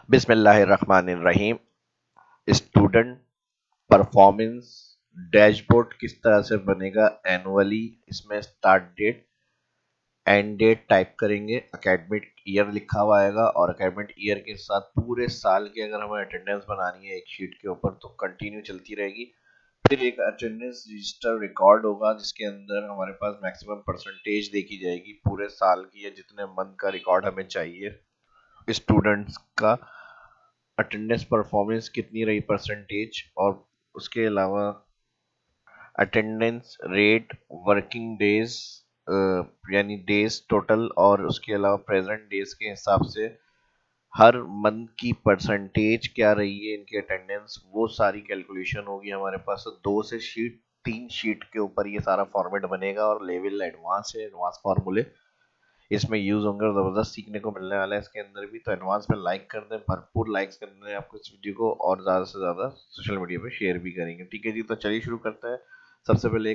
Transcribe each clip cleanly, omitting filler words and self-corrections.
बिस्मिल्लाहिर्रहमानिर्रहीम। Student performance dashboard किस तरह से बनेगा एनुअली। इसमें start date end date type करेंगे, एकेडमिक ईयर लिखा हुआ आएगा और एकेडमिक ईयर के साथ पूरे साल की अगर हमें अटेंडेंस बनानी है एक शीट के ऊपर तो कंटिन्यू चलती रहेगी। फिर एक अटेंडेंस रजिस्टर रिकॉर्ड होगा जिसके अंदर हमारे पास मैक्सिमम परसेंटेज देखी जाएगी पूरे साल की या जितने मंथ का रिकॉर्ड हमें चाहिए स्टूडेंट्स का, अटेंडेंस परफॉर्मेंस कितनी रही परसेंटेज, और उसके अलावा अटेंडेंस रेट, वर्किंग डेज यानी डेज टोटल, और उसके अलावा प्रेजेंट डेज के हिसाब से हर मंथ की परसेंटेज क्या रही है इनकी अटेंडेंस, वो सारी कैलकुलेशन होगी हमारे पास। तो 2 से 3 शीट के ऊपर ये सारा फॉर्मेट बनेगा और लेवल एडवांस है, एडवांस फॉर्मूले इसमें यूज होंगे और जबरदस्त सीखने को मिलने वाला है इसके अंदर भी। तो एडवांस में लाइक कर दें, भरपूर लाइक्स करने हैं आपको इस वीडियो को, और ज़्यादा से ज़्यादा सोशल मीडिया पे शेयर भी करेंगे। ठीक है जी, तो चलिए शुरू करते हैं। सबसे पहले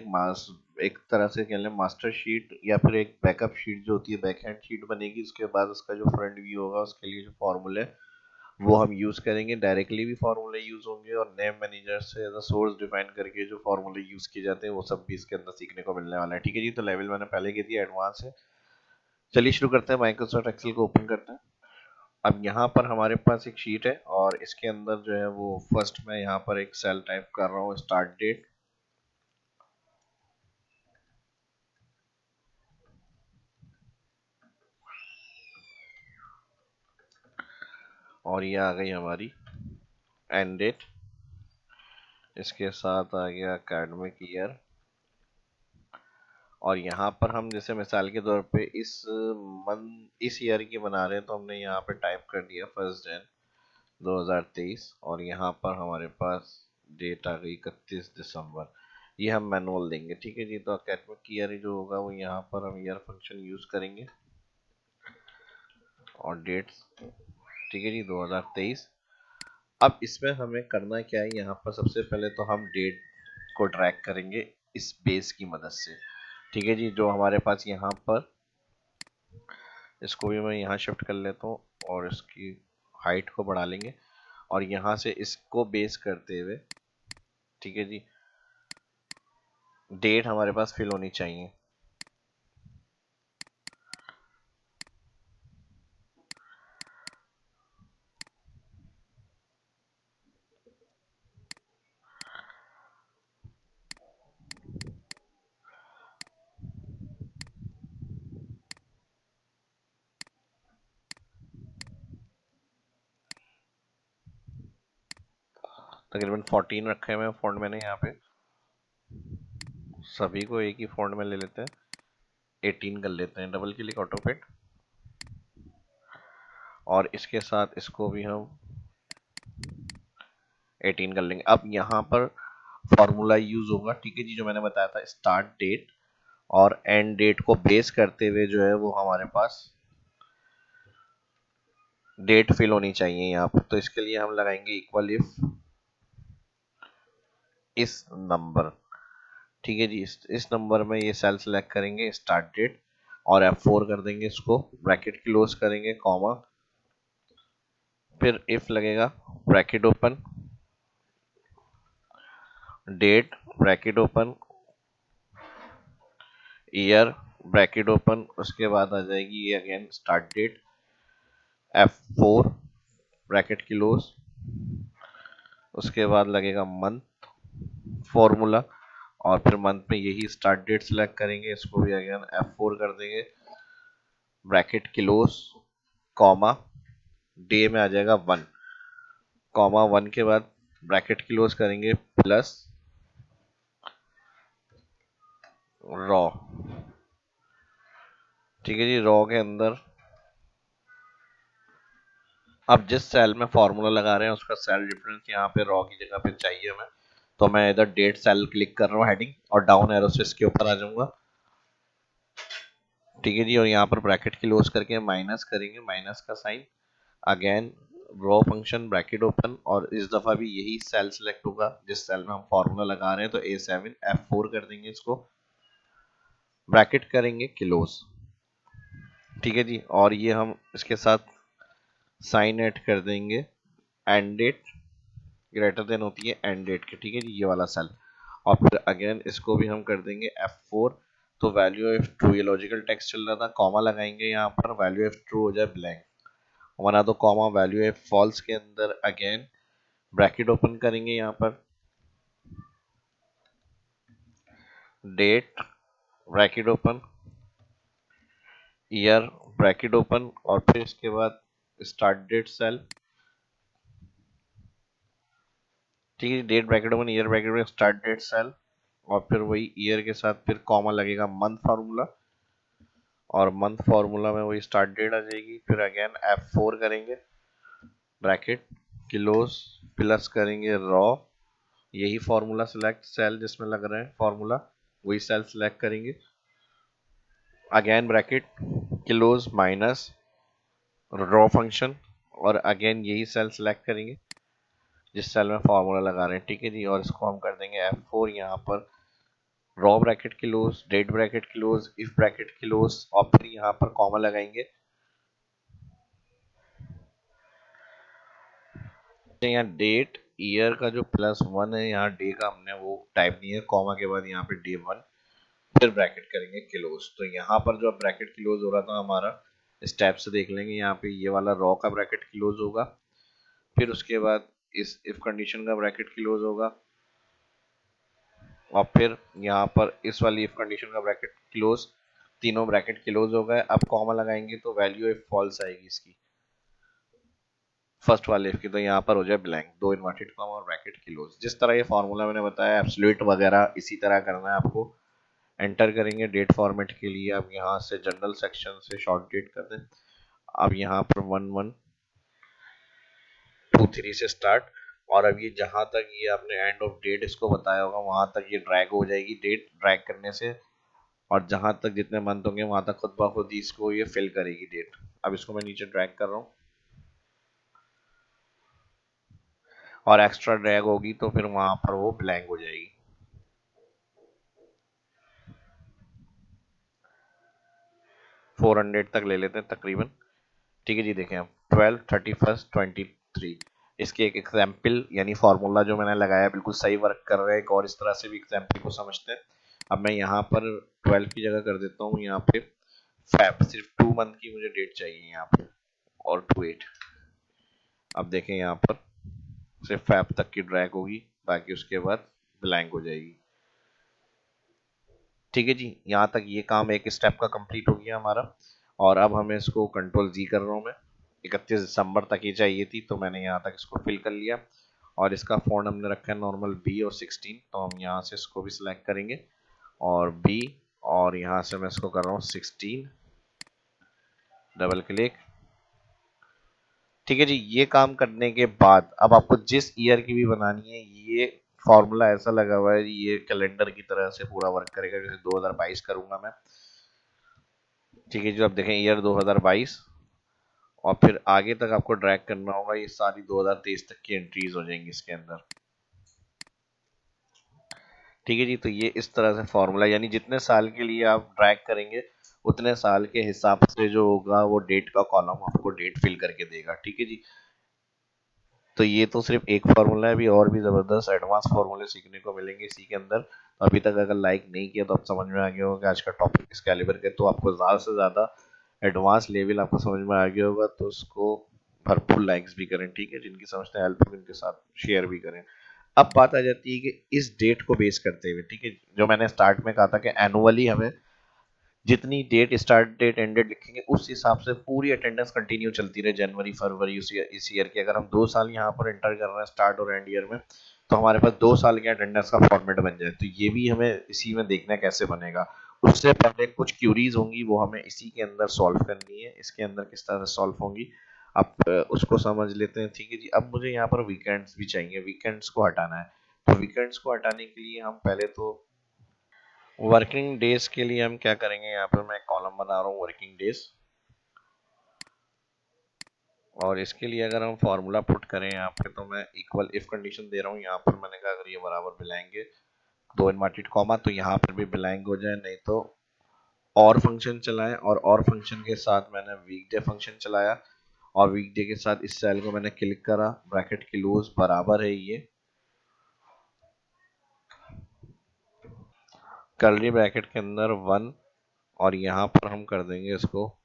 एक तरह से कह लें मास्टर शीट या फिर एक बैकअप शीट जो होती है बैक हैंड शीट बनेगी। उसके बाद उसका जो फ्रंट व्यू होगा उसके लिए जो फॉर्मूले वो हम यूज़ करेंगे। डायरेक्टली भी फार्मूले यूज़ होंगे और नेम मैनेजर से एज अ सोर्स डिफाइन करके जो फार्मूले यूज़ किए जाते हैं वो सब भी इसके अंदर सीखने को मिलने वाला है। ठीक है जी, तो लेवल मैंने पहले कह दिया एडवांस है। चलिए शुरू करते हैं। माइक्रोसॉफ्ट एक्सेल को ओपन करते हैं। अब यहाँ पर हमारे पास एक शीट है और इसके अंदर जो है वो फर्स्ट मैं यहाँ पर एक सेल टाइप कर रहा हूँ, स्टार्ट डेट। और ये आ गई हमारी एंड डेट, इसके साथ आ गया एकेडमिक ईयर। और यहाँ पर हम जैसे मिसाल के तौर पे इस ईयर की बना रहे हैं तो हमने यहाँ पे टाइप कर दिया 1 जनवरी 2023 और यहाँ पर हमारे पास डेट आ गई 31 दिसंबर। ये हम मैनुअल देंगे। ठीक है जी, तो एकेडमिक ईयर जो होगा वो यहाँ पर हम ईयर फंक्शन यूज करेंगे और डेट्स। ठीक है जी, 2023। अब इसमें हमें करना क्या है, यहाँ पर सबसे पहले तो हम डेट को ट्रैक करेंगे इस बेस की मदद से। ठीक है जी, जो हमारे पास यहाँ पर, इसको भी मैं यहाँ शिफ्ट कर लेता हूँ और इसकी हाइट को बढ़ा लेंगे और यहाँ से इसको बेस करते हुए, ठीक है जी, डेट हमारे पास फिल होनी चाहिए। तकरीबन 14 रखे हुए हैं फॉन्ट मैंने यहाँ पे, सभी को एक ही फॉन्ट में ले लेते हैं, 18 कर लेते हैं, डबल क्लिक ऑटो फिट। और इसके साथ इसको भी हम 18 कर लेंगे। अब यहाँ पर फॉर्मूला यूज होगा, ठीक है जी, जो मैंने बताया था स्टार्ट डेट और एंड डेट को बेस करते हुए जो है वो हमारे पास डेट फिल होनी चाहिए यहाँ पर। तो इसके लिए हम लगाएंगे इक्वल इफ इस नंबर। ठीक है जी, इस नंबर में ये सेल सेलेक्ट करेंगे स्टार्ट डेट और F4 कर देंगे, इसको ब्रैकेट क्लोज करेंगे, कॉमा, फिर इफ लगेगा, bracket open, date bracket open, year bracket open, उसके बाद आ जाएगी ये again start date, F4 bracket close, उसके बाद लगेगा मंथ फॉर्मूला और फिर मंथ में यही स्टार्ट डेट सेलेक्ट करेंगे, इसको भी अगेन F4 कर देंगे, ब्रैकेट क्लोज, कॉमा, डे में आ जाएगा 1, कॉमा 1 के बाद ब्रैकेट क्लोज करेंगे प्लस रॉ। ठीक है जी, रॉ के अंदर अब जिस सेल में फॉर्मूला लगा रहे हैं उसका सेल डिफरेंस यहाँ पे रॉ की जगह पे चाहिए हमें, तो मैं इधर डेट सेल क्लिक कर रहा हूँ हेडिंग और डाउन एरो से इसके ऊपर आ जाऊंगा। ठीक है जी, और यहाँ पर ब्रैकेट क्लोज करके माइनस करेंगे, माइनस का sign, again row function bracket open, और इस दफा भी यही सेल सिलेक्ट होगा जिस सेल में हम फॉर्मूला लगा रहे हैं, तो A7 F4 कर देंगे, इसको ब्रैकेट करेंगे क्लोज। ठीक है जी, और ये हम इसके साथ साइन ऐड कर देंगे एंड डेट ग्रेटर देन होती है एंड डेट के, ठीक है जी, ये वाला सेल। और फिर अगेन इसको भी हम कर देंगे F4। तो वैल्यू ऑफ ट्रू, ये लॉजिकल टेक्स्ट चल रहा था, कॉमा लगाएंगे यहाँ पर, वैल्यू ऑफ ट्रू हो जाए ब्लैंक, वरना तो कॉमा, वैल्यू ऑफ फॉल्स के अंदर अगेन ब्रैकेट ओपन करेंगे यहाँ पर, date bracket open, year bracket open, और फिर इसके बाद स्टार्ट डेट सेल, ठीक है, date bracket open, year bracket open, start date cell, और फिर वही ईयर के साथ फिर कॉमा लगेगा मंथ फार्मूला, और मंथ फार्मूला में वही स्टार्ट डेट आ जाएगी। फिर अगेन F4 करेंगे, ब्रैकेट किलोस प्लस करेंगे रॉ, यही फार्मूला सिलेक्ट, सेल जिसमें लग रहा है फार्मूला वही सेल सिलेक्ट करेंगे, again bracket किलोस minus raw function, और अगेन यही सेल सिलेक्ट करेंगे जिस सेल में फार्मूला लगा रहे हैं, ठीक है जी। और इसको हम कर देंगे F4 यहाँ पर, row bracket close, date bracket close, if bracket close, और फिर यहाँ पर कॉमा लगाएंगे। यहाँ डेट ईयर का जो +1 है, यहाँ डे का हमने वो टाइप नहीं है, कॉमा के बाद यहाँ पे day1, फिर ब्रैकेट करेंगे क्लोज। तो यहाँ पर जो ब्रैकेट क्लोज हो रहा था हमारा, स्टेप से देख लेंगे, यहाँ पे ये वाला रॉ का ब्रैकेट क्लोज होगा, फिर उसके बाद इस इफ कंडीशन का ब्रैकेट क्लोज होगा, और फिर यहाँ पर इस वाली इफ कंडीशन का ब्रैकेट क्लोज, तीनों ब्रैकेट क्लोज हो गए। अब कॉमा लगाएंगे तो वैल्यू इफ फॉल्स आएगी इसकी, फर्स्ट वाले इफ की, तो यहाँ पर हो जाए ब्लैंक, दो इन्वर्टेड कॉमा और ब्रैकेट क्लोज। जिस तरह ये फॉर्मूला मैंने बताया एब्सोल्यूट वगैरह इसी तरह करना है आपको। एंटर करेंगे डेट फॉर्मेट के लिए, अब यहाँ से जनरल सेक्शन से शॉर्ट डेट कर दें, अब यहाँ पर 1123 से स्टार्ट, और अब ये जहां तक ये आपने एंड ऑफ डेट इसको बताया होगा वहां तक ये ड्रैग हो जाएगी, डेट ड्रैग करने से, और जहां तक जितने मंथ होंगे वहां तक खुद ब खुद ही इसको ये फिल करेगी डेट। अब इसको मैं नीचे ड्रैग कर रहा हूँ, और एक्स्ट्रा ड्रैग होगी तो फिर वहां पर वो ब्लैंक हो जाएगी। 400 तक ले लेते हैं तकरीबन, ठीक है जी। देखें अब 12, 31, 23, इसके एक एग्जाम्पल यानी फार्मूला जो मैंने लगाया बिल्कुल सही वर्क कर रहा है। एक और इस तरह से भी एग्जाम्पल को समझते हैं। अब मैं यहाँ पर 12 की जगह कर देता हूँ यहाँ पे फैब, सिर्फ 2 मंथ की मुझे डेट चाहिए यहाँ पे, और 28। अब देखें यहाँ पर सिर्फ फैब तक की ड्रैग होगी, बाकी उसके बाद ब्लैंक हो जाएगी, ठीक है जी। यहाँ तक ये काम एक स्टेप का कंप्लीट हो गया हमारा। और अब हमें इसको कंट्रोल Z कर रहा हूँ मैं, 31 दिसंबर तक ये चाहिए थी तो मैंने यहाँ तक इसको फिल कर लिया। और इसका फ़ॉन्ट हमने रखा है नॉर्मल B और 16, तो हम यहाँ से इसको भी सिलेक्ट करेंगे और B, और यहाँ से मैं इसको कर रहा हूँ 16, डबल क्लिक, ठीक है जी। ये काम करने के बाद अब आपको जिस ईयर की भी बनानी है, ये फॉर्मूला ऐसा लगा हुआ है, ये कैलेंडर की तरह से पूरा वर्क करेगा, जैसे 2022 करूंगा मैं, ठीक है जी। अब देखें ईयर 2022, और फिर आगे तक आपको ड्रैग करना होगा, ये सारी 2023 तक की एंट्रीज हो जाएंगी इसके अंदर, ठीक है जी। तो ये इस तरह से फॉर्मूला, यानी जितने साल के लिए आप ड्रैग करेंगे उतने साल के हिसाब से जो होगा वो डेट का कॉलम आपको डेट फिल करके देगा, ठीक है जी। तो ये तो सिर्फ एक फार्मूला है, अभी और भी ज़बरदस्त एडवांस फार्मूले सीखने को मिलेंगे इसी के अंदर। तो अभी तक अगर लाइक नहीं किया तो आप समझ में आ गया होगा कि आज का टॉपिक किस कैलिबर का, तो आपको ज़्यादा से ज़्यादा एडवांस लेवल आपको समझ में आ गया होगा, तो उसको भरपूर लाइक्स भी करें, ठीक है। जिनकी समझते हैं हेल्प उनके साथ शेयर भी करें। अब बात आ जाती है कि इस डेट को बेस करते हुए, ठीक है, जो मैंने स्टार्ट में कहा था कि एनुअली हमें जितनी date start date end date लिखेंगे उस हिसाब से पूरी अटेंडेंस कंटिन्यू चलती रहे, जनवरी फरवरी इस ईयर की। अगर हम 2 साल यहाँ पर एंटर कर रहे हैं स्टार्ट और एंड ईयर में, तो हमारे पास 2 साल के अटेंडेंस का फॉर्मेट बन जाए। तो ये भी हमें इसी में देखना कैसे बनेगा। उससे पहले कुछ क्यूरीज होंगी वो हमें इसी के अंदर सॉल्व करनी है, इसके अंदर किस तरह से सॉल्व होंगी अब उसको समझ लेते हैं, ठीक है जी। अब मुझे यहाँ पर वीकेंड्स भी चाहिए, वीकेंड्स को हटाना है। तो वीकेंड्स को हटाने के लिए हम पहले तो वर्किंग डेज के लिए हम क्या करेंगे, यहाँ पर मैं कॉलम बना रहा हूँ वर्किंग डेज, और इसके लिए अगर हम फॉर्मूला पुट करें यहाँ पे, तो मैं इक्वल इफ कंडीशन दे रहा हूँ यहाँ पर। मैंने कहा अगर ये बराबर मिलाएंगे दो इनवर्टेड कॉमा, तो यहाँ पर भी ब्लैंक हो जाए, नहीं तो और फंक्शन चलाएं, और फंक्शन के साथ मैंने वीकडे फंक्शन चलाया, और वीकडे के साथ इस सेल को मैंने क्लिक करा, ब्रैकेट क्लोज बराबर है ये कर्ली ब्रैकेट के अंदर 1 और यहाँ पर हम कर देंगे इसको,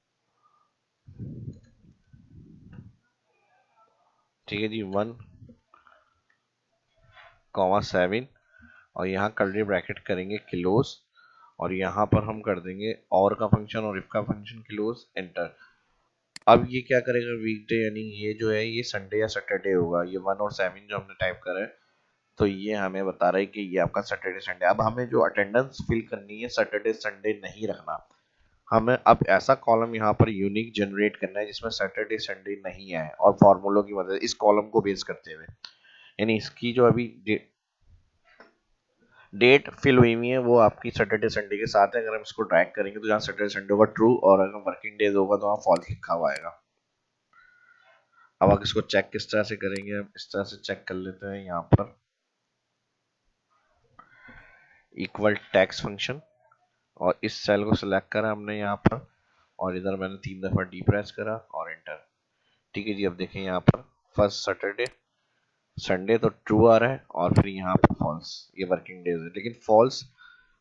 ठीक है जी, 1,7 और यहाँ कर्ली ब्रैकेट करेंगे क्लोज और यहाँ पर हम कर देंगे और का फंक्शन और इफ का फंक्शन क्लोज, एंटर। अब ये क्या करेगा वीकडे, यानी ये जो है ये संडे या सैटरडे होगा, ये 1 और 7 जो हमने टाइप करा है, तो ये हमें बता रहा है कि ये आपका सैटरडे संडे। अब हमें जो अटेंडेंस फिल करनी है सैटरडे संडे नहीं रखना, हमें अब ऐसा कॉलम यहाँ पर यूनिक जनरेट करना है जिसमें सैटरडे संडे नहीं है, और फॉर्मूलों की मदद इस कॉलम को बेस करते हुए, यानी इसकी जो अभी डेट फिल हुई हुई है वो आपकी सैटरडे संडे के साथ है। अगर हम इसको ड्रैग करेंगे तो जहाँ सैटरडे संडे होगा ट्रू, और अगर वर्किंग डेज होगा तो वहाँ फॉल्स लिखा हुआ आएगा। अब आप इसको चेक किस तरह से करेंगे, हम इस तरह से चेक कर लेते हैं, यहाँ पर इक्वल टैक्स फंक्शन और इस सेल को सिलेक्ट करा हमने यहाँ पर, और इधर मैंने 3 दफा डी प्रेस करा और एंटर। ठीक है जी, अब देखें यहाँ पर फर्स्ट सैटरडे संडे तो ट्रू आ रहा है और फिर यहाँ पर फॉल्स, ये वर्किंग डेज है, लेकिन फॉल्स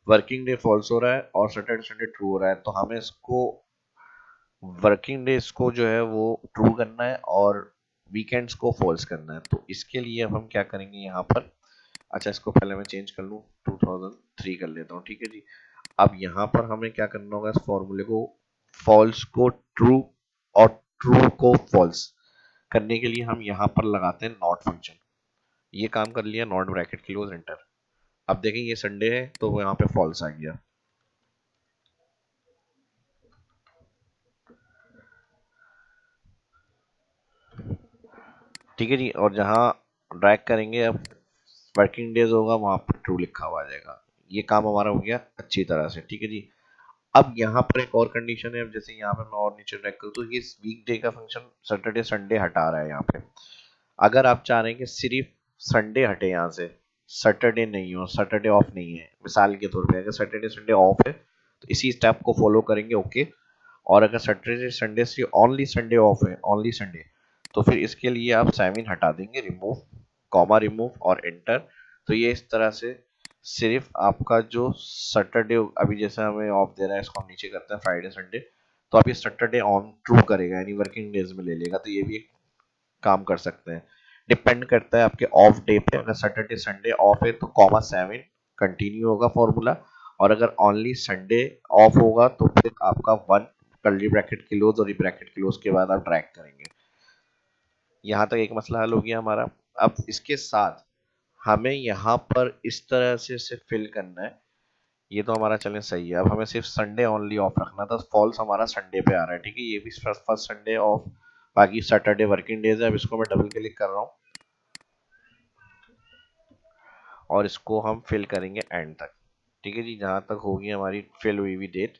वर्किंग डे फॉल्स हो रहा है और सैटरडे संडे ट्रू हो रहा है, तो हमें इसको वर्किंग डेज को जो है वो ट्रू करना है और वीकेंड्स को फॉल्स करना है। तो इसके लिए अब हम क्या करेंगे यहाँ पर, अच्छा इसको पहले मैं चेंज कर लूँ, 2003 कर लेता हूँ, ठीक है जी। अब यहाँ पर हमें क्या करना होगा, इस फॉर्मूले को फॉल्स को ट्रू और ट्रू को फॉल्स करने के लिए हम यहाँ पर लगाते हैं नॉट फंक्शन। ये काम कर लिया, नॉट ब्रैकेट क्लोज एंटर। अब देखें ये संडे है तो यहाँ पे फॉल्स आ गया, ठीक है जी। और जहाँ ड्रैग करेंगे अब वर्किंग डेज होगा वहां पर ट्रू लिखा हुआ आ जाएगा। ये काम हमारा हो गया अच्छी तरह से, ठीक है जी। अब यहाँ पर एक और कंडीशन है, अब जैसे यहाँ पे मैं और नीचे ड्रैग करूँ तो ये वीक डे का फंक्शन सैटरडे संडे हटा रहा है यहाँ पे। अगर आप चाह रहे हैं कि सिर्फ संडे हटे यहाँ से, सैटरडे नहीं हो, सैटरडे ऑफ नहीं है, मिसाल के तौर पे अगर सैटरडे संडे ऑफ है तो इसी स्टेप को फॉलो करेंगे, ओके। और अगर सैटरडे संडे से ओनली संडे ऑफ है, ओनली संडे, तो फिर इसके लिए आप 7 हटा देंगे, रिमूव, कॉमा रिमूव और एंटर। तो ये इस तरह से सिर्फ आपका जो सैटरडे, अभी जैसे हमें ऑफ दे रहा है इसको हम नीचे करते हैं फ्राइडे संडे, तो आप ये सैटरडे ऑन ट्रू करेगा, यानी वर्किंग डेज में ले लेगा। तो ये भी एक काम कर सकते हैं, डिपेंड करता है आपके ऑफ डे पे। अगर सैटरडे संडे ऑफ है तो कॉमा 7 कंटिन्यू होगा फॉर्मूला, और अगर ओनली संडे ऑफ होगा तो फिर आपका 1 कर्ली ब्रैकेट क्लोज और ब्रैकेट क्लोज के बाद आप ट्रैक करेंगे। यहाँ तक एक मसला हल हो गया हमारा। अब इसके साथ हमें यहाँ पर इस तरह से इसे फिल करना है, ये तो हमारा चलें सही है। अब हमें सिर्फ संडे ओनली ऑफ रखना था, फॉल्स हमारा संडे पे आ रहा है, ठीक है। ये भी फर्स्ट संडे ऑफ, बाकी सैटरडे वर्किंग डेज है। अब इसको मैं डबल क्लिक कर रहा हूँ और इसको हम फिल करेंगे एंड तक, ठीक है जी। जहाँ तक होगी हमारी फिल हुई हुई डेट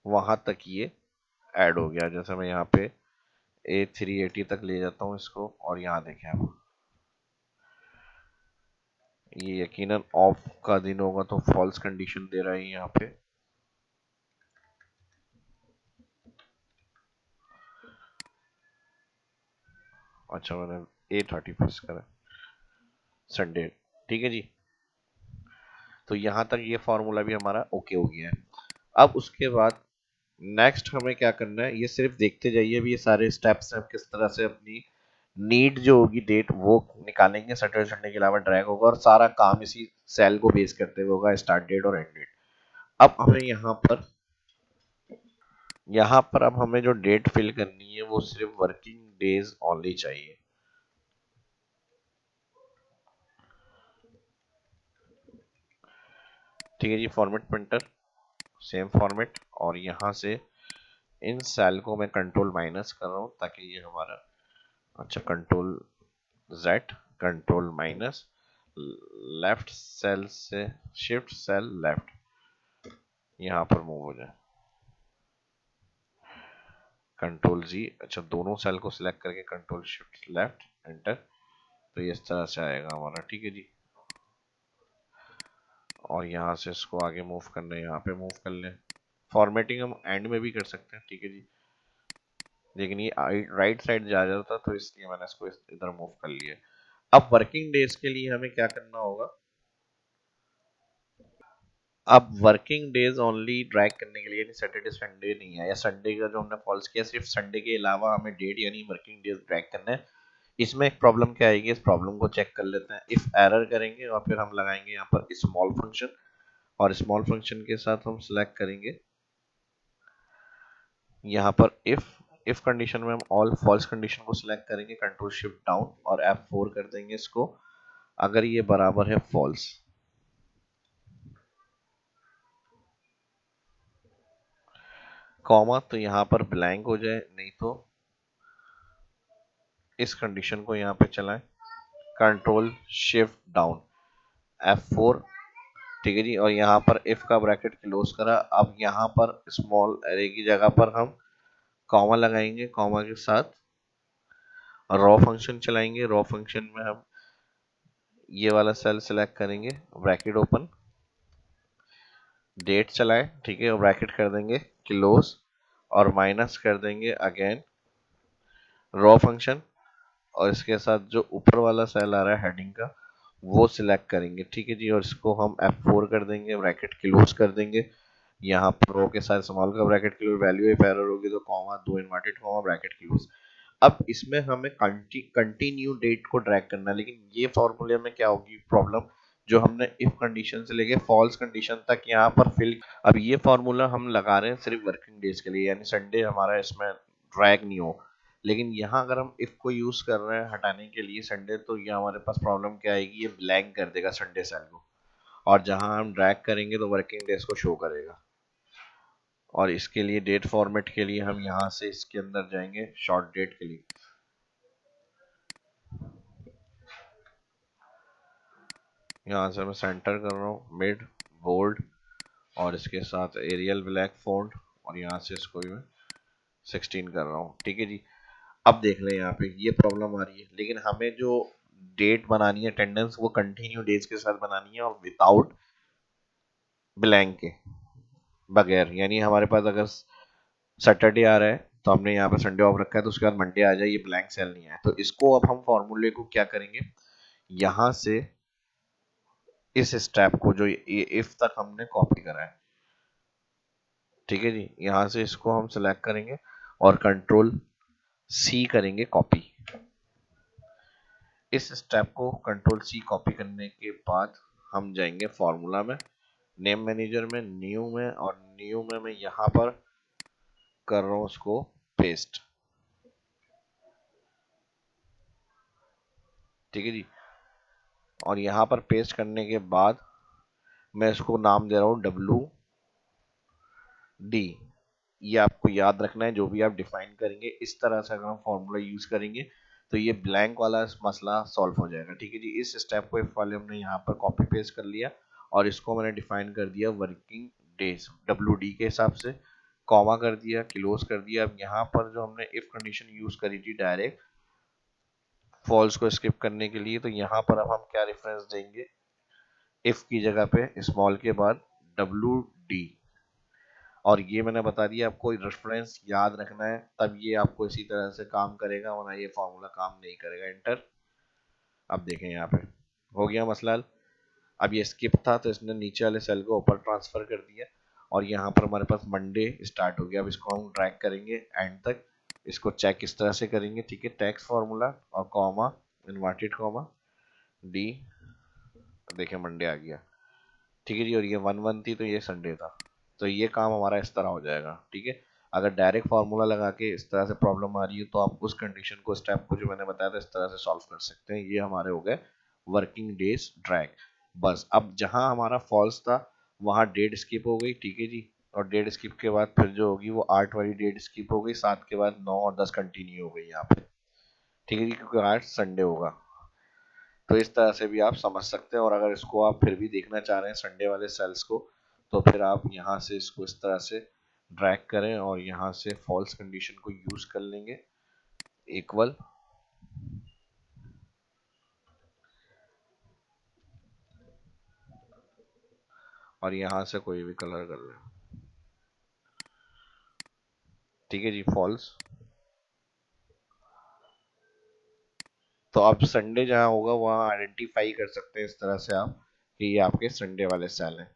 वहां तक ये ऐड हो गया। जैसे मैं यहाँ पे A380 तक ले जाता हूँ इसको, और यहाँ देखें आप, ये यकीनन ऑफ का दिन होगा तो फॉल्स कंडीशन दे रहा है यहाँ पे। अच्छा मैंने A30 फिक्स करा संडे, ठीक है जी। तो यहाँ तक ये फॉर्मूला भी हमारा ओके हो गया है। अब उसके बाद नेक्स्ट हमें क्या करना है, ये सिर्फ देखते जाइए अभी ये सारे स्टेप्स हैं, किस तरह से अपनी नीड जो होगी डेट वो निकालेंगे, सैटरडे संडे के अलावा ड्रैग होगा, और सारा काम इसी सेल को बेस करते हुए होगा, स्टार्ट डेट और एंड डेट। अब हमें यहाँ पर अब हमें जो डेट फिल करनी है वो सिर्फ वर्किंग डेज ओनली चाहिए, ठीक है जी। फॉर्मेट प्रिंटर सेम फॉर्मेट, और यहाँ से इन सेल को मैं कंट्रोल माइनस कर रहा हूँ ताकि ये हमारा, अच्छा control Z, control minus, left cell से शिफ्ट सेल लेफ्ट, यहाँ पर मूव हो जाए, कंट्रोल जी, अच्छा दोनों सेल को सिलेक्ट करके कंट्रोल शिफ्ट लेफ्ट एंटर। तो ये इस तरह से आएगा हमारा, ठीक है जी। और यहाँ से इसको आगे मूव करना है, यहाँ पे मूव कर लें। फॉर्मेटिंग हम एंड में भी कर सकते हैं, ठीक है जी। लेकिन ये राइट साइड जा रहा था तो इसलिए मैंने इसको इधर मूव कर लिया। अब वर्किंग डेज के लिए हमें क्या करना होगा, अब वर्किंग डेज ओनली ड्रैग करने के लिए, यानी सैटरडे संडे नहीं है, या संडे का जो हमने फॉल्स किया, सिर्फ संडे के अलावा हमें डेट यानी वर्किंग डेज ड्रैग करना है। इसमें एक प्रॉब्लम क्या आएगी, इस प्रॉब्लम को चेक कर लेते हैं। इफ एरर करेंगे और फिर हम लगाएंगे यहाँ पर स्मॉल फंक्शन, और स्मॉल फंक्शन के साथ हम सिलेक्ट करेंगे यहाँ पर इफ कंडीशन में हम ऑल फॉल्स कंडीशन को सिलेक्ट करेंगे, कंट्रोल शिफ्ट डाउन और F4 कर देंगे इसको, अगर ये बराबर है फॉल्स, कॉमा तो यहाँ पर ब्लैंक हो जाए, नहीं तो इस कंडीशन को यहाँ पे चलाएं, कंट्रोल शिफ्ट डाउन F4, ठीक है जी। और यहाँ पर इफ का ब्रैकेट क्लोज करा, अब यहाँ पर स्मॉल एरे की जगह पर हम कॉमा लगाएंगे, कॉमा के साथ रॉ फंक्शन चलाएंगे। रॉ फंक्शन में हम ये वाला सेल सिलेक्ट करेंगे, ब्रैकेट ओपन, डेट चलाए, ठीक है, और ब्रैकेट कर देंगे क्लोज, और माइनस कर देंगे अगेन रॉ फंक्शन, और इसके साथ जो ऊपर वाला सेल आ रहा है हेडिंग का वो सिलेक्ट करेंगे, ठीक है जी। और इसको हम F4 कर देंगे, ब्रैकेट क्लोज कर देंगे, यहाँ पर रो के साथ स्मॉल का bracket close, value if error होगी तो कॉमा, दो इन्वर्टेड कॉमा, ब्रैकेट क्लोज। अब इसमें हमें कंटिन्यू डेट को ड्रैग करना है, लेकिन ये फॉर्मूले में क्या होगी प्रॉब्लम, जो हमने इफ कंडीशन से लेके फॉल्स कंडीशन तक यहाँ पर फिल, अब ये फॉर्मूला हम लगा रहे हैं सिर्फ वर्किंग डेज के लिए, यानी संडे हमारा इसमें ड्रैग नहीं हो। लेकिन यहाँ अगर हम इफ को यूज कर रहे हैं हटाने के लिए संडे, तो ये हमारे पास प्रॉब्लम क्या आएगी, ये ब्लैंक कर देगा संडे सेल को, और जहां हम ड्रैग करेंगे तो वर्किंग डेज को शो करेगा। और इसके लिए डेट फॉर्मेट के लिए हम यहाँ से इसके अंदर जाएंगे शॉर्ट डेट के लिए, यहाँ से मैं सेंटर कर रहा हूँ, मिड, बोल्ड, और इसके साथ एरियल ब्लैक फॉन्ट, और यहाँ से इसको भी मैं 16 कर रहा हूँ, ठीक है जी। अब देख लें यहाँ पे ये प्रॉब्लम आ रही है, लेकिन हमें जो डेट बनानी है अटेंडेंस वो कंटिन्यू डेज के साथ बनानी है और विदाउट ब्लैंक के, बगैर, यानी हमारे पास अगर सैटरडे आ रहा है तो हमने यहाँ पे संडे ऑफ रखा है, तो उसके बाद मंडे आ जाए, ये ब्लैंक सेल नहीं आया, तो इसको अब हम फॉर्मूले को क्या करेंगे, यहाँ से इस स्टेप को जो ये इफ तक हमने कॉपी करा है, ठीक है जी, यहाँ से इसको हम सिलेक्ट करेंगे और कंट्रोल सी करेंगे कॉपी। इस स्टेप को कंट्रोल सी कॉपी करने के बाद हम जाएंगे फॉर्मूला में, नेम मैनेजर में, न्यू में, और न्यू में मैं यहाँ पर कर रहा हूँ उसको पेस्ट, ठीक है जी। और यहाँ पर पेस्ट करने के बाद मैं इसको नाम दे रहा हूँ WD। ये आपको याद रखना है, जो भी आप डिफाइन करेंगे इस तरह से अगर हम फॉर्मूला यूज करेंगे तो ये ब्लैंक वाला मसला सॉल्व हो जाएगा, ठीक है जी। इस स्टेप को इफ वाले हमने यहाँ पर कॉपी पेस्ट कर लिया, और इसको मैंने डिफाइन कर दिया वर्किंग डेज WD के हिसाब से, कॉमा कर दिया, क्लोज कर दिया। अब यहाँ पर जो हमने इफ कंडीशन यूज करी थी डायरेक्ट फॉल्स को स्किप करने के लिए, तो यहाँ पर अब हम क्या रेफरेंस देंगे, इफ की जगह पे स्मॉल के बाद WD, और ये मैंने बता दिया आपको रेफरेंस याद रखना है, तब ये आपको इसी तरह से काम करेगा, वरना ये फॉर्मूला काम नहीं करेगा। एंटर। अब देखें यहाँ पे हो गया मसला हल। अब ये स्किप था तो इसने नीचे वाले सेल को ऊपर ट्रांसफर कर दिया, और यहाँ पर हमारे पास मंडे स्टार्ट हो गया। अब इसको हम ड्रैग करेंगे एंड तक, इसको चेक इस तरह से करेंगे, ठीक है, टैक्स फॉर्मूला और कॉमा, इन्वर्टेड कॉमा, डी, देखें मंडे आ गया, ठीक है जी। और ये 1-1 थी तो ये संडे था, तो ये काम हमारा इस तरह हो जाएगा, ठीक है। अगर डायरेक्ट फार्मूला लगा के इस तरह से प्रॉब्लम आ रही है तो आप उस कंडीशन को, स्टेप को जो मैंने बताया था, इस तरह से सॉल्व कर सकते हैं। ये हमारे हो गए वर्किंग डेज ड्रैग। बस अब जहां हमारा फॉल्स था वहां डेट स्किप हो गई, ठीक है जी। और डेट स्किप के बाद फिर जो होगी वो 8 वाली डेट स्किप हो गई, 7 के बाद 9 और 10 कंटिन्यू हो गई यहाँ पे, ठीक है जी, क्योंकि आज संडे होगा। तो इस तरह से भी आप समझ सकते हैं। और अगर इसको आप फिर भी देखना चाह रहे हैं संडे वाले सेल्स को, तो फिर आप यहाँ से इसको इस तरह से ड्रैग करें और यहाँ से फॉल्स कंडीशन को यूज कर लेंगे, इक्वल, और यहाँ से कोई भी कलर कर लें, ठीक है जी, फॉल्स। तो अब संडे जहाँ होगा वहाँ आइडेंटिफाई कर सकते हैं इस तरह से आप कि ये आपके संडे वाले सेल हैं।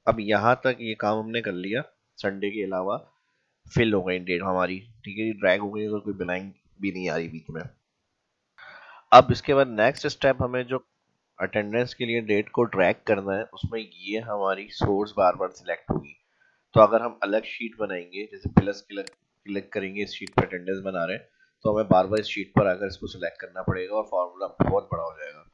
अब यहाँ तक ये काम हमने कर लिया, संडे के अलावा फिल हो गई डेट हमारी, ठीक है जी, ड्रैग हो गई, अगर कोई ब्लैंक भी नहीं आ रही बीच में। अब इसके बाद नेक्स्ट स्टेप हमें जो अटेंडेंस के लिए डेट को ड्रैग करना है, उसमें ये हमारी सोर्स बार बार सिलेक्ट होगी। तो अगर हम अलग शीट बनाएंगे, जैसे प्लस क्लिक करेंगे, इस शीट पर अटेंडेंस बना रहे हैं, तो हमें बार बार इस शीट पर आकर इसको सिलेक्ट करना पड़ेगा और फॉर्मूला बहुत बड़ा हो जाएगा।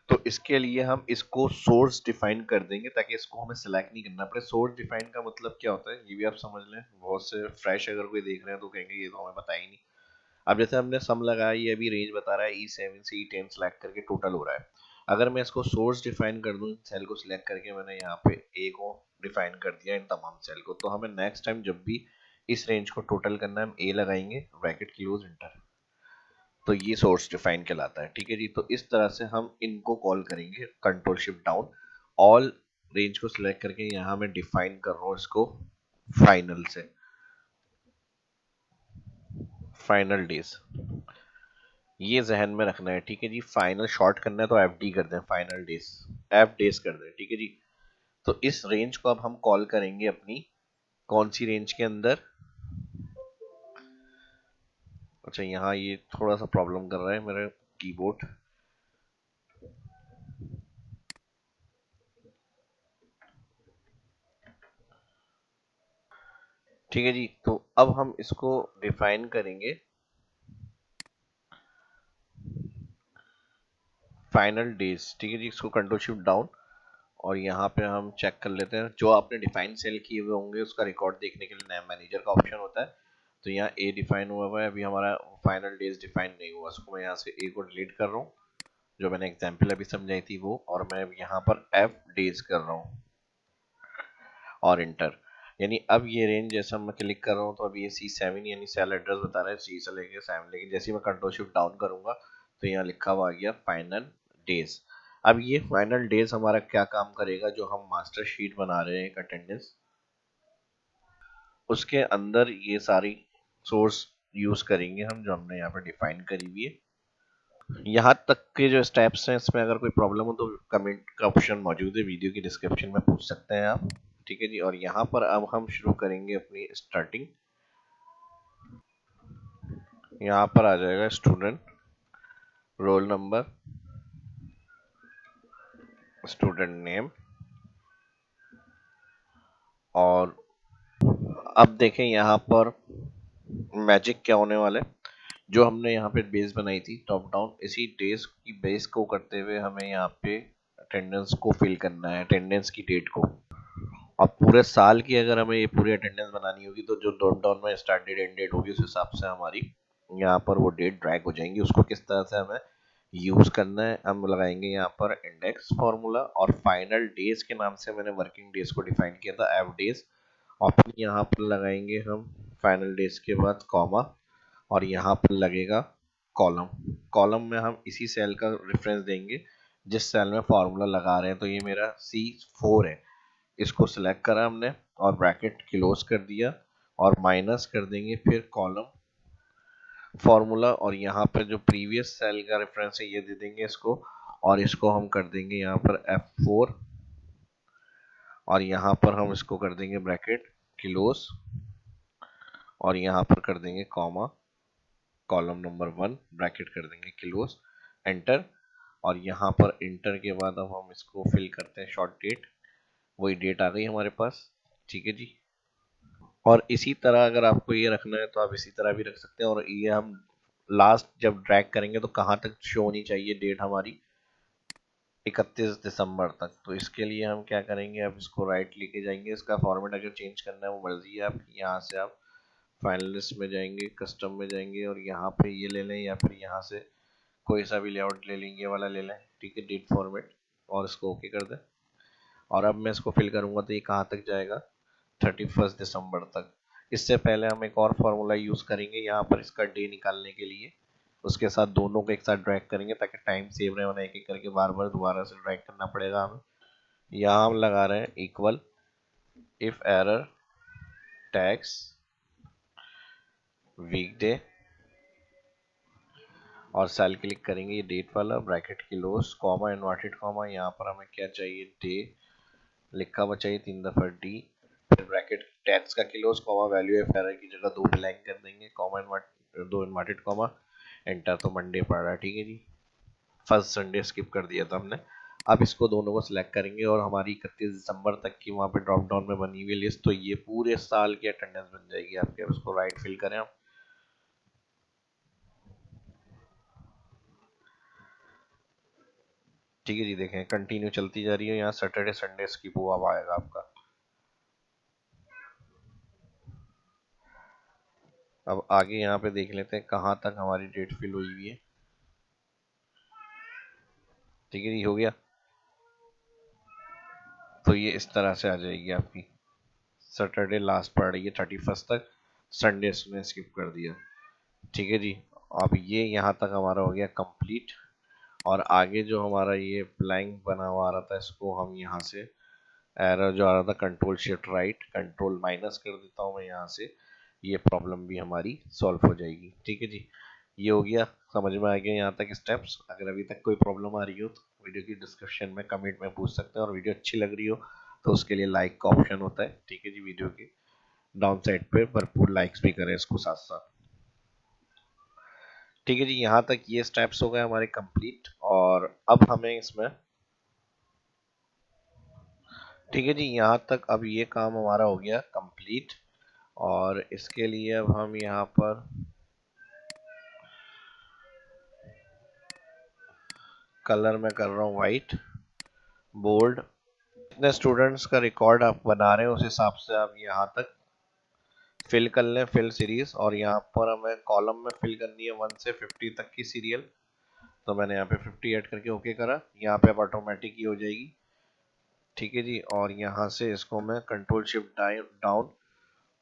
तो इसके लिए हम इसको सोर्स डिफाइन कर देंगे ताकि इसको हमें सिलेक्ट नहीं करना पड़े। सोर्स डिफाइन का मतलब क्या होता है ये भी आप समझ लें, बहुत से फ्रेश अगर कोई देख रहे हैं तो कहेंगे ये तो हमें पता ही नहीं। अब जैसे हमने सम लगाया, ये अभी रेंज बता रहा है E7 से E10 सेलेक्ट करके टोटल हो रहा है। अगर मैं इसको सोर्स डिफाइन कर दूं, सेल को सिलेक्ट करके मैंने यहाँ पे ए को डिफाइन कर दिया इन तमाम सेल को, तो हमें नेक्स्ट टाइम जब भी इस रेंज को टोटल करना है, हम ए लगाएंगे, ब्रैकेट क्लोज इंटर, तो ये सोर्स डिफाइन कहलाता है। ठीक है जी, तो इस तरह से हम इनको कॉल करेंगे, control shift down, all range को सिलेक्ट करके यहाँ मैं डिफाइन कर रहा हूँ इसको फाइनल से, फाइनल डेज, ये जहन में रखना है। ठीक है जी, फाइनल शॉर्ट करना है तो एफ डी कर दें, फाइनल डेज, एफ डेज कर दें। ठीक है जी, तो इस रेंज को अब हम कॉल करेंगे अपनी कौन सी रेंज के अंदर, अच्छा यहाँ ये थोड़ा सा प्रॉब्लम कर रहा है मेरा कीबोर्ड। ठीक है जी, तो अब हम इसको डिफाइन करेंगे फाइनल डेज। ठीक है जी, इसको कंट्रोल शिफ्ट डाउन, और यहाँ पे हम चेक कर लेते हैं जो आपने डिफाइन सेल किए हुए होंगे उसका रिकॉर्ड देखने के लिए नया मैनेजर का ऑप्शन होता है। तो यहाँ ए डिफाइन हुआ है, अभी हमारा फाइनल डेज डिफाइन नहीं हुआ, उसको मैं यहाँ से ए को डिलीट कर रहा हूँ, जो मैंने एग्जाम्पल अभी समझाई थी वो, और मैं यहाँ पर एफ डेज कर रहा हूँ और इंटर। यानी अब ये रेंज जैसा मैं क्लिक कर रहा हूँ तो अब ये C7 यानी सेल एड्रेस बता रहा है C से लेके 7, लेकिन जैसे ही मैं कंट्रोल शिफ्ट डाउन करूंगा तो यहाँ लिखा हुआ आ गया फाइनल डेज। अब ये फाइनल डेज हमारा क्या काम करेगा, जो हम मास्टर शीट बना रहे हैं एक अटेंडेंस, उसके अंदर ये सारी सोर्स यूज करेंगे हम, जो हमने यहाँ पर डिफाइन करी हुई है। यहाँ तक के जो स्टेप्स हैं इसमें अगर कोई प्रॉब्लम हो तो कमेंट का ऑप्शन मौजूद है, वीडियो की डिस्क्रिप्शन में पूछ सकते हैं आप। ठीक है जी, और यहाँ पर अब हम शुरू करेंगे अपनी स्टार्टिंग। यहाँ पर आ जाएगा student, roll number, student name, और अब देखें यहाँ पर मैजिक क्या होने वाला है। जो हमने यहाँ पे बेस बनाई थी टॉप डाउन, इसी डेज की बेस को करते हुए हमें यहाँ पे अटेंडेंस को फिल करना है, अटेंडेंस की डेट को। अब पूरे साल की अगर हमें ये पूरी अटेंडेंस बनानी होगी तो जो ड्रॉप डाउन में स्टार्ट डेट एंड डेट होगी उस हिसाब से हमारी यहाँ पर वो डेट ड्रैग हो जाएंगी। उसको किस तरह से हमें यूज करना है, हम लगाएंगे यहाँ पर इंडेक्स फार्मूला, और फाइनल डेज के नाम से मैंने वर्किंग डेज को डिफाइन किया था एफ डेज, और फिर यहाँ पर लगाएंगे हम फाइनल डेज के बाद कॉमा, और यहाँ पर लगेगा कॉलम। कॉलम में हम इसी सेल का रेफरेंस देंगे जिस सेल में फार्मूला लगा रहे हैं। तो ये मेरा C4 है, इसको सिलेक्ट करा हमने और ब्रैकेट क्लोज कर दिया, और माइनस कर देंगे फिर कॉलम फॉर्मूला, और यहाँ पर जो प्रीवियस सेल का रेफरेंस है ये दे देंगे इसको, और इसको हम कर देंगे यहाँ पर F4, और यहाँ पर हम इसको कर देंगे ब्रैकेट क्लोज, और यहाँ पर कर देंगे कॉमा, कॉलम नंबर 1 ब्रैकेट कर देंगे क्लोज, एंटर। और यहाँ पर इंटर के बाद अब हम इसको फिल करते हैं शॉर्ट डेट, वही डेट आ गई हमारे पास। ठीक है जी, और इसी तरह अगर आपको ये रखना है तो आप इसी तरह भी रख सकते हैं, और ये हम लास्ट जब ड्रैग करेंगे तो कहाँ तक शो होनी चाहिए डेट हमारी, 31 दिसंबर तक। तो इसके लिए हम क्या करेंगे, अब इसको राइट लेके जाएंगे, इसका फॉर्मेट अगर चेंज करना है वो मर्जी है आपकी, यहाँ से आप फाइनलिस्ट में जाएंगे, कस्टम में जाएंगे, और यहाँ पे ये ले लें या फिर यहाँ से कोई सा भी लेआउट ले लेंगे, वाला ले लें। ठीक है, डेट फॉर्मेट, और इसको ओके कर दें। और अब मैं इसको फिल करूंगा तो ये कहाँ तक जाएगा, 31 दिसंबर तक। इससे पहले हम एक और फार्मूला यूज करेंगे यहाँ पर इसका डे निकालने के लिए, उसके साथ दोनों को एक साथ ड्रैग करेंगे ताकि टाइम सेव रहे, वरना एक एक करके बार बार दोबारा से ड्रैग करना पड़ेगा हमें। यहाँ हम लगा रहे हैं इक्वल इफ एरर टैग्स वीकडे और सेल क्लिक करेंगे, ये डेट वाला, bracket close, comma inverted comma, यहाँ पर हमें क्या चाहिए, डे लिखा हुआ चाहिए 3 दफा डी, फिर ब्रैकेट टेक्स्ट का close, comma value F error की जगह 2 ब्लैंक कर देंगे, कॉमा दो इन्वर्टेड कॉमा, एंटर। तो मंडे पड़ रहा है, ठीक है जी, फर्स्ट संडे स्किप कर दिया था हमने। अब इसको दोनों को सिलेक्ट करेंगे और हमारी 31 दिसंबर तक की वहाँ पे ड्रॉप डाउन में बनी हुई लिस्ट, तो ये पूरे साल की अटेंडेंस बन जाएगी आपके। अब इसको राइट फिल करें आप, ठीक है जी, देखें कंटिन्यू चलती जा रही है, यहाँ सैटरडे संडे स्किप हुआ हुआ आएगा आपका। अब आगे यहाँ पे देख लेते हैं कहाँ तक हमारी डेट फिल हुई हुई है, ठीक है जी, हो गया। तो ये इस तरह से आ जाएगी आपकी, सैटरडे लास्ट पड़ रही है 31 तक, संडे ने स्किप कर दिया, ठीक है जी। अब ये यहाँ तक हमारा हो गया कंप्लीट। और आगे जो हमारा ये ब्लैंक बना हुआ आ रहा था, इसको हम यहाँ से एरर जो आ रहा था, control shift right control minus कर देता हूँ मैं यहाँ से, ये प्रॉब्लम भी हमारी सॉल्व हो जाएगी, ठीक है जी। ये हो गया, समझ में आ गया यहाँ तक स्टेप्स। अगर अभी तक कोई प्रॉब्लम आ रही हो तो वीडियो की डिस्क्रिप्शन में कमेंट में पूछ सकते हैं, और वीडियो अच्छी लग रही हो तो उसके लिए लाइक का ऑप्शन होता है, ठीक है जी। वीडियो के डाउन साइड पे भरपूर लाइक्स भी करें इसको साथ साथ, ठीक है जी। यहाँ तक ये स्टेप्स हो गए हमारे कंप्लीट, और अब हमें इसमें, ठीक है जी, यहाँ तक अब ये काम हमारा हो गया कंप्लीट। और इसके लिए अब हम यहाँ पर कलर में कर रहा हूँ वाइट, बोल्ड, जितने स्टूडेंट्स का रिकॉर्ड आप बना रहे हैं उस हिसाब से आप यहाँ तक फिल कर लें, फिल सीरीज। और यहाँ पर हमें कॉलम में फिल करनी है 1 से 50 तक की सीरियल, तो मैंने यहाँ पे 50 ऐड करके ओके करा, यहाँ पे अब ऑटोमेटिक ही हो जाएगी, ठीक है जी। और यहाँ से इसको मैं कंट्रोल शिफ्ट डाउन,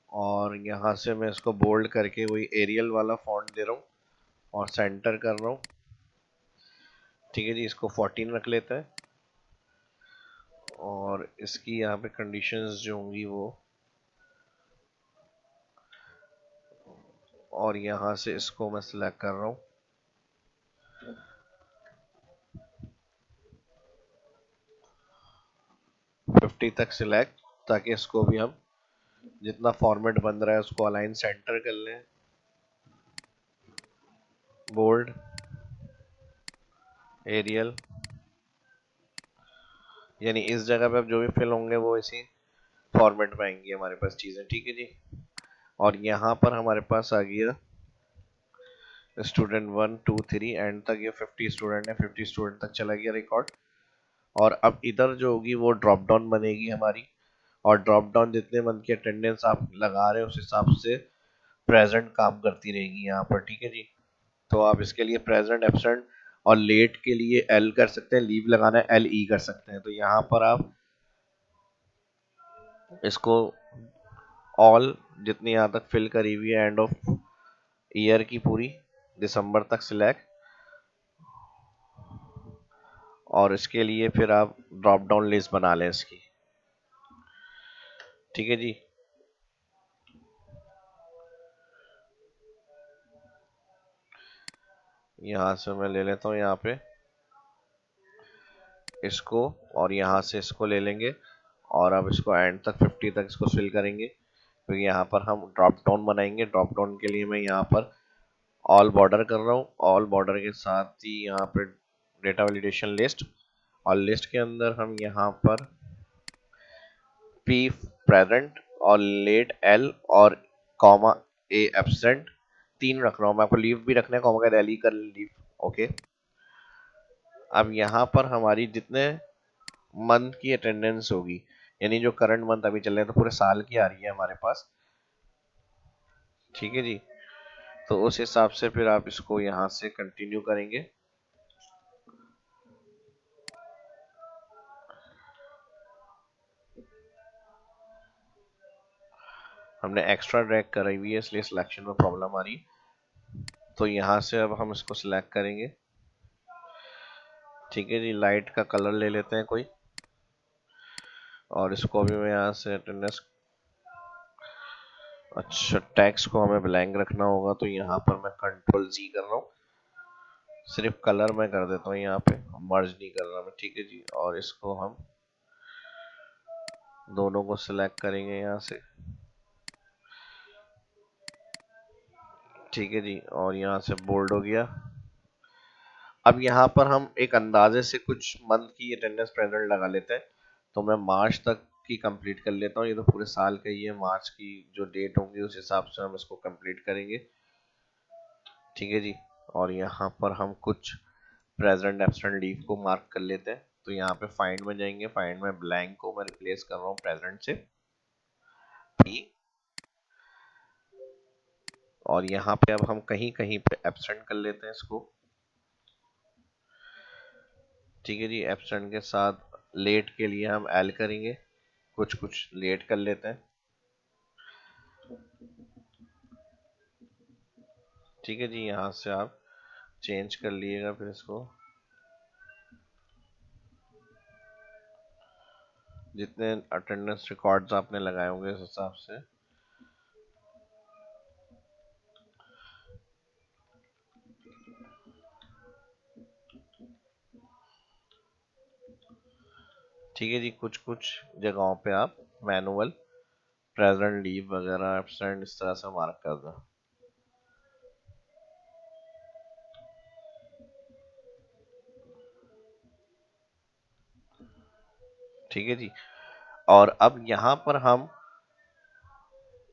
और यहाँ से मैं इसको बोल्ड करके वही एरियल वाला फॉन्ट दे रहा हूँ और सेंटर कर रहा हूँ, ठीक है जी। इसको 14 रख लेते हैं, और इसकी यहाँ पे कंडीशंस जो होंगी वो, और यहाँ से इसको मैं सिलेक्ट कर रहा हूँ 50 तक सिलेक्ट, ताकि इसको भी हम जितना फॉर्मेट बन रहा है उसको अलाइन सेंटर कर लें, बोल्ड एरियल, यानी इस जगह पे अब जो भी फिल होंगे वो इसी फॉर्मेट में आएंगी हमारे पास चीजें, ठीक है जी। और यहाँ पर हमारे पास आ गया स्टूडेंट 1 2 3 एंड तक, ये 50 स्टूडेंट है, 50 स्टूडेंट तक चला गया रिकॉर्ड। और अब इधर जो होगी वो ड्रॉप डाउन बनेगी हमारी, और ड्रॉप डाउन जितने मंथ की अटेंडेंस आप लगा रहे हो उस हिसाब से प्रेजेंट काम करती रहेगी यहाँ पर, ठीक है जी। तो आप इसके लिए प्रेजेंट, एब्सेंट और लेट के लिए एल कर सकते हैं, लीव लगाना है एल ई कर सकते हैं। तो यहाँ पर आप इसको ऑल जितनी यहाँ तक फिल करी हुई है एंड ऑफ ईयर की पूरी दिसंबर तक सिलेक्ट, और इसके लिए फिर आप ड्रॉप डाउन लिस्ट बना लें इसकी, ठीक है जी। यहाँ से मैं ले लेता हूँ यहाँ पे इसको, और यहाँ से इसको ले लेंगे, और अब इसको एंड तक 50 तक इसको फिल करेंगे, क्योंकि यहाँ पर हम ड्रॉप डाउन बनाएंगे। ड्रॉप डाउन के लिए मैं यहाँ पर ऑल बॉर्डर कर रहा हूँ, ऑल बॉर्डर के साथ ही यहाँ पे डेटा वैलिडेशन लिस्ट, और लिस्ट के अंदर हम यहाँ पर पी प्रेजेंट और लेट एल और कॉमा ए एब्सेंट 3 रख रहा हूँ मैं, आपको लीव भी रखना है, कॉमा का एल ई कर लीव, ओके। अब यहाँ पर हमारी जितने मंथ की अटेंडेंस होगी, यानी जो करंट मंथ अभी चल रहे हैं, तो पूरे साल की आ रही है हमारे पास, ठीक है जी। तो उस हिसाब से फिर आप इसको यहाँ से कंटिन्यू करेंगे, हमने एक्स्ट्रा ड्रैग कराई हुई है इसलिए सिलेक्शन में प्रॉब्लम आ रही है। तो यहाँ से अब हम इसको सिलेक्ट करेंगे, ठीक है जी। लाइट का कलर ले लेते हैं कोई, और इसको भी मैं यहाँ से अटेंडेंस अच्छा, टैक्स को हमें ब्लैंक रखना होगा, तो यहाँ पर मैं कंट्रोल जी कर रहा हूँ, सिर्फ कलर में कर देता हूँ यहाँ पे, मर्ज नहीं कर रहा मैं। ठीक है जी, और इसको हम दोनों को सिलेक्ट करेंगे यहाँ से। ठीक है जी, और यहाँ से बोल्ड हो गया। अब यहाँ पर हम एक अंदाजे से कुछ मंथ की अटेंडेंस प्रेजेंट लगा लेते हैं। तो मैं मार्च तक की कंप्लीट कर लेता हूँ, ये तो पूरे साल का ही है, मार्च की जो डेट होंगी उस हिसाब से हम इसको कंप्लीट करेंगे। ठीक है जी, और यहाँ पर हम कुछ प्रेजेंट एब्सेंट लीव को मार्क कर लेते हैं। तो यहाँ पे फाइंड में जाएंगे, फाइंड में ब्लैंक को मैं रिप्लेस कर रहा हूँ प्रेजेंट से पी, और यहाँ पे अब हम कहीं कहीं पे एब्सेंट कर लेते हैं इसको। ठीक है जी, एब्सेंट के साथ लेट के लिए हम एल करेंगे, कुछ कुछ लेट कर लेते हैं। ठीक है जी, यहाँ से आप चेंज कर लीजिएगा फिर इसको, जितने अटेंडेंस रिकॉर्ड्स आपने लगाए होंगे उस हिसाब से। ठीक है जी, कुछ कुछ जगहों पे आप मैनुअल प्रेजेंट लीव वगैरह एब्सेंट इस तरह से मार्क कर दो। ठीक है जी, और अब यहाँ पर हम,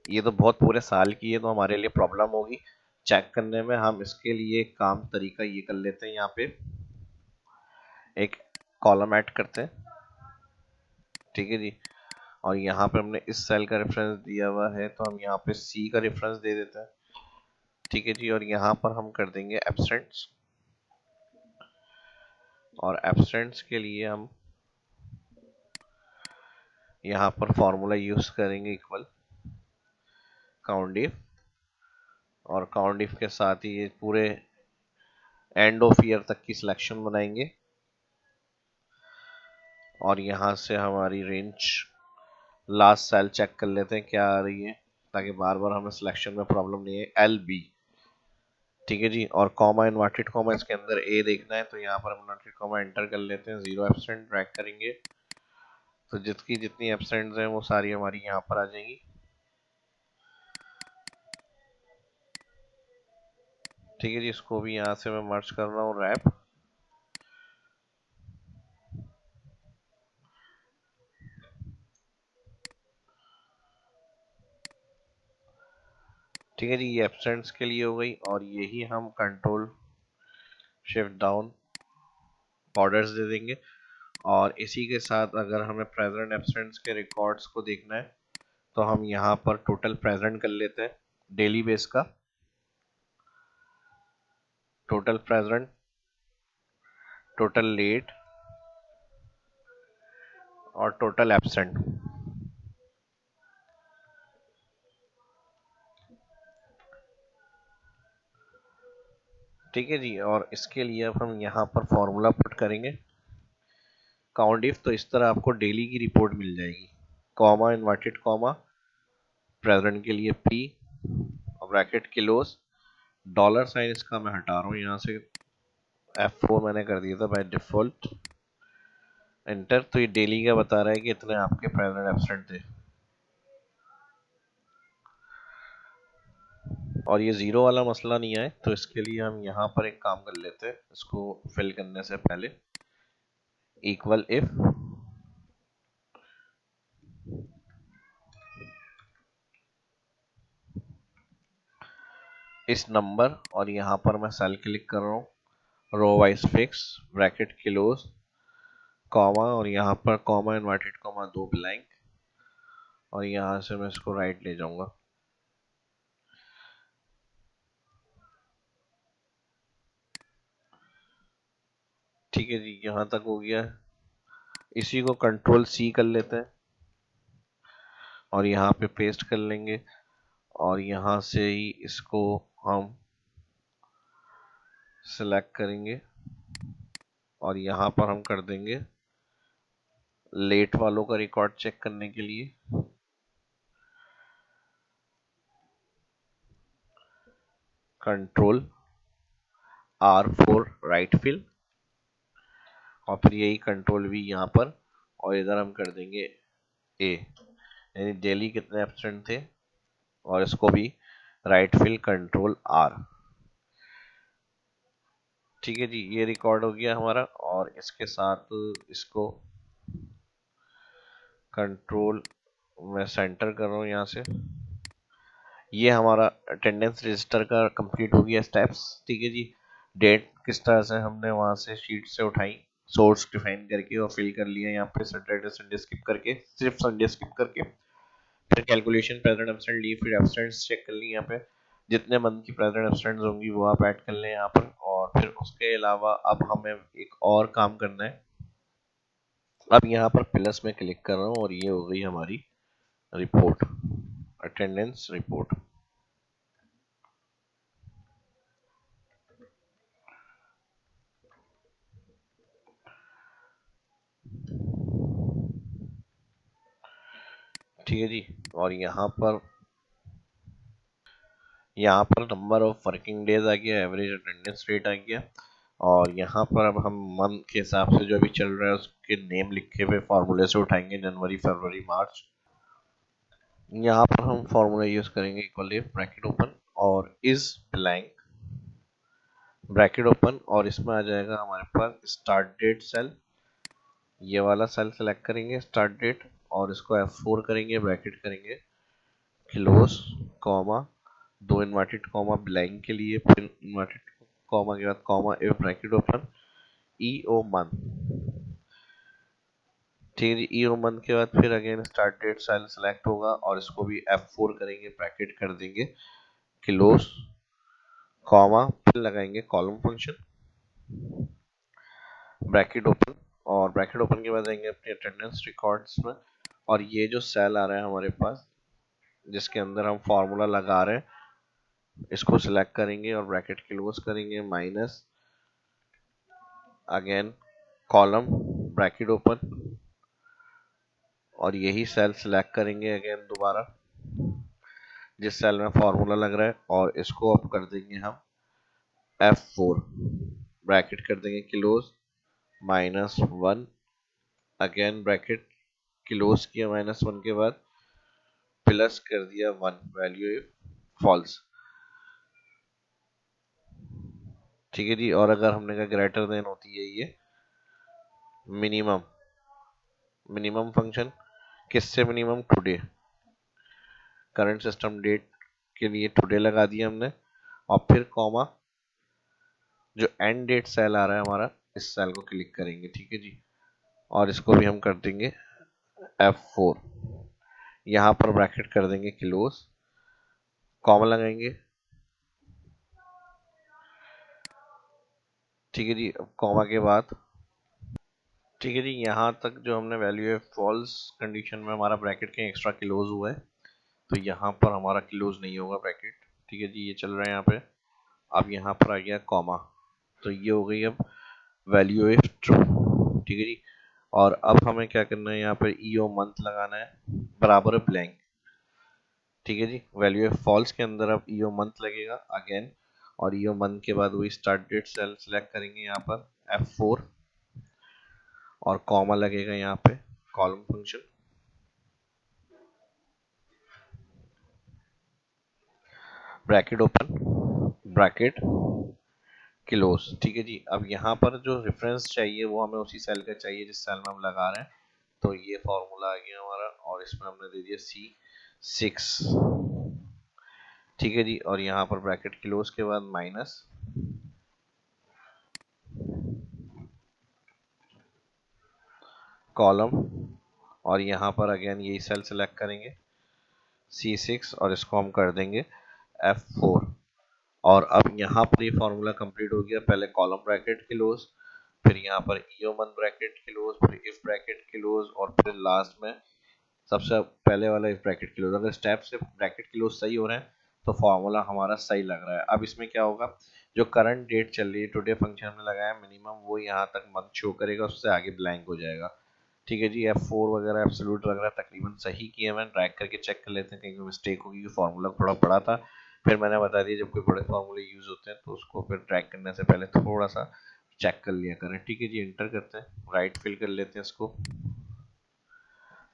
ये तो बहुत पूरे साल की है तो हमारे लिए प्रॉब्लम होगी चेक करने में। हम इसके लिए एक काम तरीका ये कर लेते हैं, यहाँ पे एक कॉलम ऐड करते हैं। ठीक है जी, और यहाँ पे हमने इस सेल का रेफरेंस दिया हुआ है तो हम यहाँ पे सी का रेफरेंस दे देते हैं। ठीक है जी, और यहाँ पर हम कर देंगे एब्सेंट्स, और एब्सेंट्स के लिए हम यहाँ पर फॉर्मूला यूज करेंगे इक्वल काउंट इफ, और काउंट इफ के साथ ही ये पूरे एंड ऑफ ईयर तक की सिलेक्शन बनाएंगे, और यहाँ से हमारी रेंज लास्ट सेल चेक कर लेते हैं क्या आ रही है, ताकि बार बार हमें सिलेक्शन में प्रॉब्लम नहीं है। एल बी, ठीक है जी, और कॉमा इन्वर्टेड कॉमा इसके अंदर ए देखना है, तो यहाँ पर हम इन्वर्टेड कॉमा एंटर कर लेते हैं, 0 एब्सेंट ड्रैग करेंगे, तो जितनी जितनी एब्सेंट्स हैं वो सारी हमारी यहाँ पर आ जाएंगी। ठीक है जी, इसको भी यहाँ से मैं मर्ज कर रहा हूँ रैप। ठीक है जी, ये एब्सेंट्स के लिए हो गई, और यही हम कंट्रोल शिफ्ट डाउन ऑर्डर्स दे देंगे। और इसी के साथ अगर हमें प्रेजेंट एब्सेंट्स के रिकॉर्ड्स को देखना है तो हम यहाँ पर टोटल प्रेजेंट कर लेते हैं डेली बेस का, टोटल प्रेजेंट, टोटल लेट, और टोटल एब्सेंट। ठीक है जी, और इसके लिए अब हम यहाँ पर फॉर्मूला पुट करेंगे काउंट इफ, तो इस तरह आपको डेली की रिपोर्ट मिल जाएगी, कॉमा इन्वर्टेड कॉमा प्रेजेंट के लिए P, bracket close, dollar sign इसका मैं हटा रहा हूँ यहाँ से, F4 मैंने कर दिया था बाय डिफॉल्ट, एंटर। तो ये डेली का बता रहा है कि इतने आपके प्रेजेंट एब्सेंट थे, और ये जीरो वाला मसला नहीं आए तो इसके लिए हम यहाँ पर एक काम कर लेते हैं, इसको फिल करने से पहले इक्वल इफ इस नंबर, और यहाँ पर मैं सेल क्लिक कर रहा हूँ row wise fix bracket close comma, और यहाँ पर कॉमा इन्वर्टेड कॉमा दो ब्लैंक, और यहाँ से मैं इसको राइट ले जाऊंगा। ठीक है जी, यहाँ तक हो गया, इसी को कंट्रोल सी कर लेते हैं और यहाँ पे पेस्ट कर लेंगे, और यहाँ से ही इसको हम सिलेक्ट करेंगे, और यहाँ पर हम कर देंगे लेट वालों का रिकॉर्ड चेक करने के लिए। Control R for right fill, और फिर यही कंट्रोल वी यहाँ पर, और इधर हम कर देंगे ए, यानी डेली कितने एब्सेंट थे, और इसको भी राइट फिल कंट्रोल आर। ठीक है जी, ये रिकॉर्ड हो गया हमारा, और इसके साथ इसको कंट्रोल मैं सेंटर कर रहा हूँ यहाँ से। ये हमारा अटेंडेंस रजिस्टर का कंप्लीट हो गया स्टेप्स। ठीक है जी, डेट किस तरह से हमने वहां से शीट से उठाई, सोर्स डिफाइन करके और फिल कर लिया यहाँ पे, सैटरडे संडे स्किप करके, सिर्फ संडे स्किप करके। फिर कैलकुलेशन प्रेजेंट एब्सेंट लीव, फिर एब्सेंट्स चेक कर ली यहाँ पे, जितने मंथ की प्रेजेंट एब्सेंट्स होंगी वो आप ऐड कर लें यहाँ पर। और फिर उसके अलावा अब हमें एक और काम करना है। अब यहाँ पर प्लस में क्लिक कर रहा हूँ, और ये हो गई हमारी रिपोर्ट, अटेंडेंस रिपोर्ट। ठीक है जी, और यहाँ पर नंबर ऑफ वर्किंग डेज आ गया, एवरेज अटेंडेंस रेट आ गया, और यहाँ पर अब हम मंथ के हिसाब से जो भी चल रहा है उसके नेम लिखे हुए फॉर्मूले से उठाएंगे, जनवरी फरवरी मार्च। यहाँ पर हम फॉर्मूला यूज करेंगे इक्वल इफ ब्रैकेट ओपन और इज ब्लैंक ब्रैकेट ओपन, और इसमें आ जाएगा हमारे पास स्टार्ट डेट सेल, ये वाला सेल सेलेक्ट करेंगे स्टार्ट डेट, और इसको F4 करेंगे, ब्रैकेट करेंगे, क्लोज, कॉमा, दो इन्वर्टेड कॉमा ब्लैंक के लिए, फिर इन्वर्टेड कॉमा के बाद comma, if bracket open, EO month. ठीक है जी, ईओ मंथ के बाद फिर again start date cell select होगा, और इसको भी F4 करेंगे, ब्रैकेट कर देंगे, क्लोज, कॉमा, फिर लगाएंगे कॉलम फंक्शन, ब्रैकेट ओपन, और ब्रैकेट ओपन के बाद जाएंगे अपने अटेंडेंस रिकॉर्ड्स में, और ये जो सेल आ रहा है हमारे पास जिसके अंदर हम फॉर्मूला लगा रहे हैं, इसको सिलेक्ट करेंगे और ब्रैकेट क्लोज करेंगे, minus, again column, bracket open, और यही सेल सिलेक्ट करेंगे अगेन दोबारा जिस सेल में फॉर्मूला लग रहा है, और इसको अब कर देंगे हम F4, ब्रैकेट कर देंगे क्लोज, -1, अगेन ब्रैकेट क्लोज किया -1 के बाद, प्लस कर दिया 1, वैल्यू इफ फॉल्स। ठीक है जी, और अगर हमने कहा ग्रेटर देन होती है ये मिनिमम, मिनिमम फंक्शन किससे minimum, today, current system date के लिए टुडे लगा दिया हमने, और फिर कॉमा, जो एंड डेट सेल आ रहा है हमारा इस सेल को क्लिक करेंगे। ठीक है जी, और इसको भी हम कर देंगे F4, यहाँ पर ब्रैकेट कर देंगे क्लोज, कॉमा लगाएंगे। ठीक है जी, अब कॉमा के बाद, ठीक है जी, यहाँ तक जो हमने वैल्यू है फॉल्स कंडीशन में हमारा ब्रैकेट के एक्स्ट्रा क्लोज हुआ है, तो यहाँ पर हमारा क्लोज नहीं होगा ब्रैकेट। ठीक है जी, ये चल रहा है यहाँ पे, अब यहाँ पर आ गया कॉमा, तो ये हो गई अब वैल्यू इफ ट्रू। ठीक है जी, और अब हमें क्या करना है, यहाँ पर ईओ मंथ लगाना है बराबर ब्लैंक। ठीक है जी, वैल्यू इफ फॉल्स के अंदर अब ईओ मंथ लगेगा अगेन, और ईओ मंथ के बाद वही स्टार्ट डेट सेल सेलेक्ट करेंगे यहाँ पर F4, और कॉमा लगेगा यहाँ पे column function, bracket open, bracket close. ठीक है जी, अब यहाँ पर जो रेफरेंस चाहिए वो हमें उसी सेल का चाहिए जिस सेल में हम लगा रहे हैं, तो ये फॉर्मूला आ गया हमारा, और इसमें हमने दे दिया C6। ठीक है जी, और यहाँ पर ब्रैकेट क्लोज के बाद माइनस, कॉलम, और यहाँ पर अगेन यही सेल सेलेक्ट करेंगे C6, और इसको हम कर देंगे F4, और अब यहाँ पर ये फॉर्मूला कंप्लीट हो गया, पहले कॉलम ब्रैकेट क्लोज, फिर यहाँ पर ईओ मंथ ब्रैकेट क्लोज, फिर इफ ब्रैकेट क्लोज, और फिर लास्ट में सबसे पहले वाला इफ ब्रैकेट क्लोज। अगर स्टेप से ब्रैकेट क्लोज सही हो रहे हैं तो फॉर्मूला हमारा सही लग रहा है। अब इसमें क्या होगा, जो करंट डेट चल रही है टुडे फंक्शन हमने लगाया मिनिमम, वो यहाँ तक मंथ शो करेगा, उससे आगे ब्लैंक हो जाएगा। ठीक है जी, F4 वगैरह एब्सोल्यूट वगैरह तकरीबन सही किए, मैं ट्रैक करके चेक कर लेते हैं कहीं मिस्टेक होगी, फॉर्मूला थोड़ा बड़ा था फिर मैंने बता दिया जब कोई बड़े फॉर्मूले यूज होते हैं तो उसको फिर ट्रैक करने से पहले थोड़ा सा चेक कर लिया करें। ठीक है जी, एंटर करते हैं, राइट फिल कर लेते हैं, इसको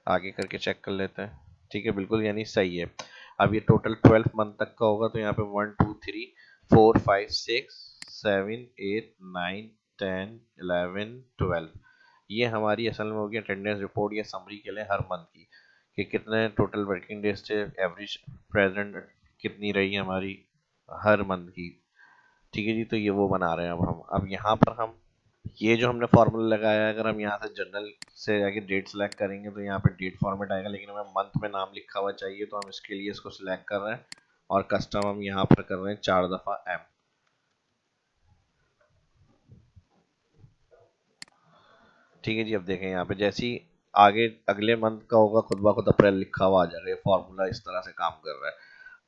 आगे करके चेक कर लेते हैं। ठीक है, बिल्कुल यानी सही है। अब ये टोटल 12 मंथ तक का होगा, तो यहाँ पे 1 2 3 4 5 6 7 8 9 10 11 12, ये हमारी असल में होगी अटेंडेंस रिपोर्ट या समरी के लिए हर मंथ की, कि कितने टोटल वर्किंग डेज थे, एवरेज प्रेजेंट कितनी रही हमारी हर मंथ की। ठीक है जी, तो ये वो बना रहे हैं अब यहाँ पर हम ये जो हमने फॉर्मूला लगाया है, अगर हम यहाँ से जनरल से जाके डेट सेलेक्ट करेंगे तो यहाँ पे डेट फॉर्मेट आएगा, लेकिन हमें मंथ में नाम लिखा हुआ चाहिए, तो हम इसके लिए इसको सिलेक्ट कर रहे हैं और कस्टम हम यहाँ पर कर रहे हैं 4 दफा एम। ठीक है जी, अब देखें यहाँ पे जैसे ही आगे अगले मंथ का होगा खुद ब खुद अप्रैल लिखा हुआ आ जाएगा, ये फॉर्मूला इस तरह से काम कर रहा है।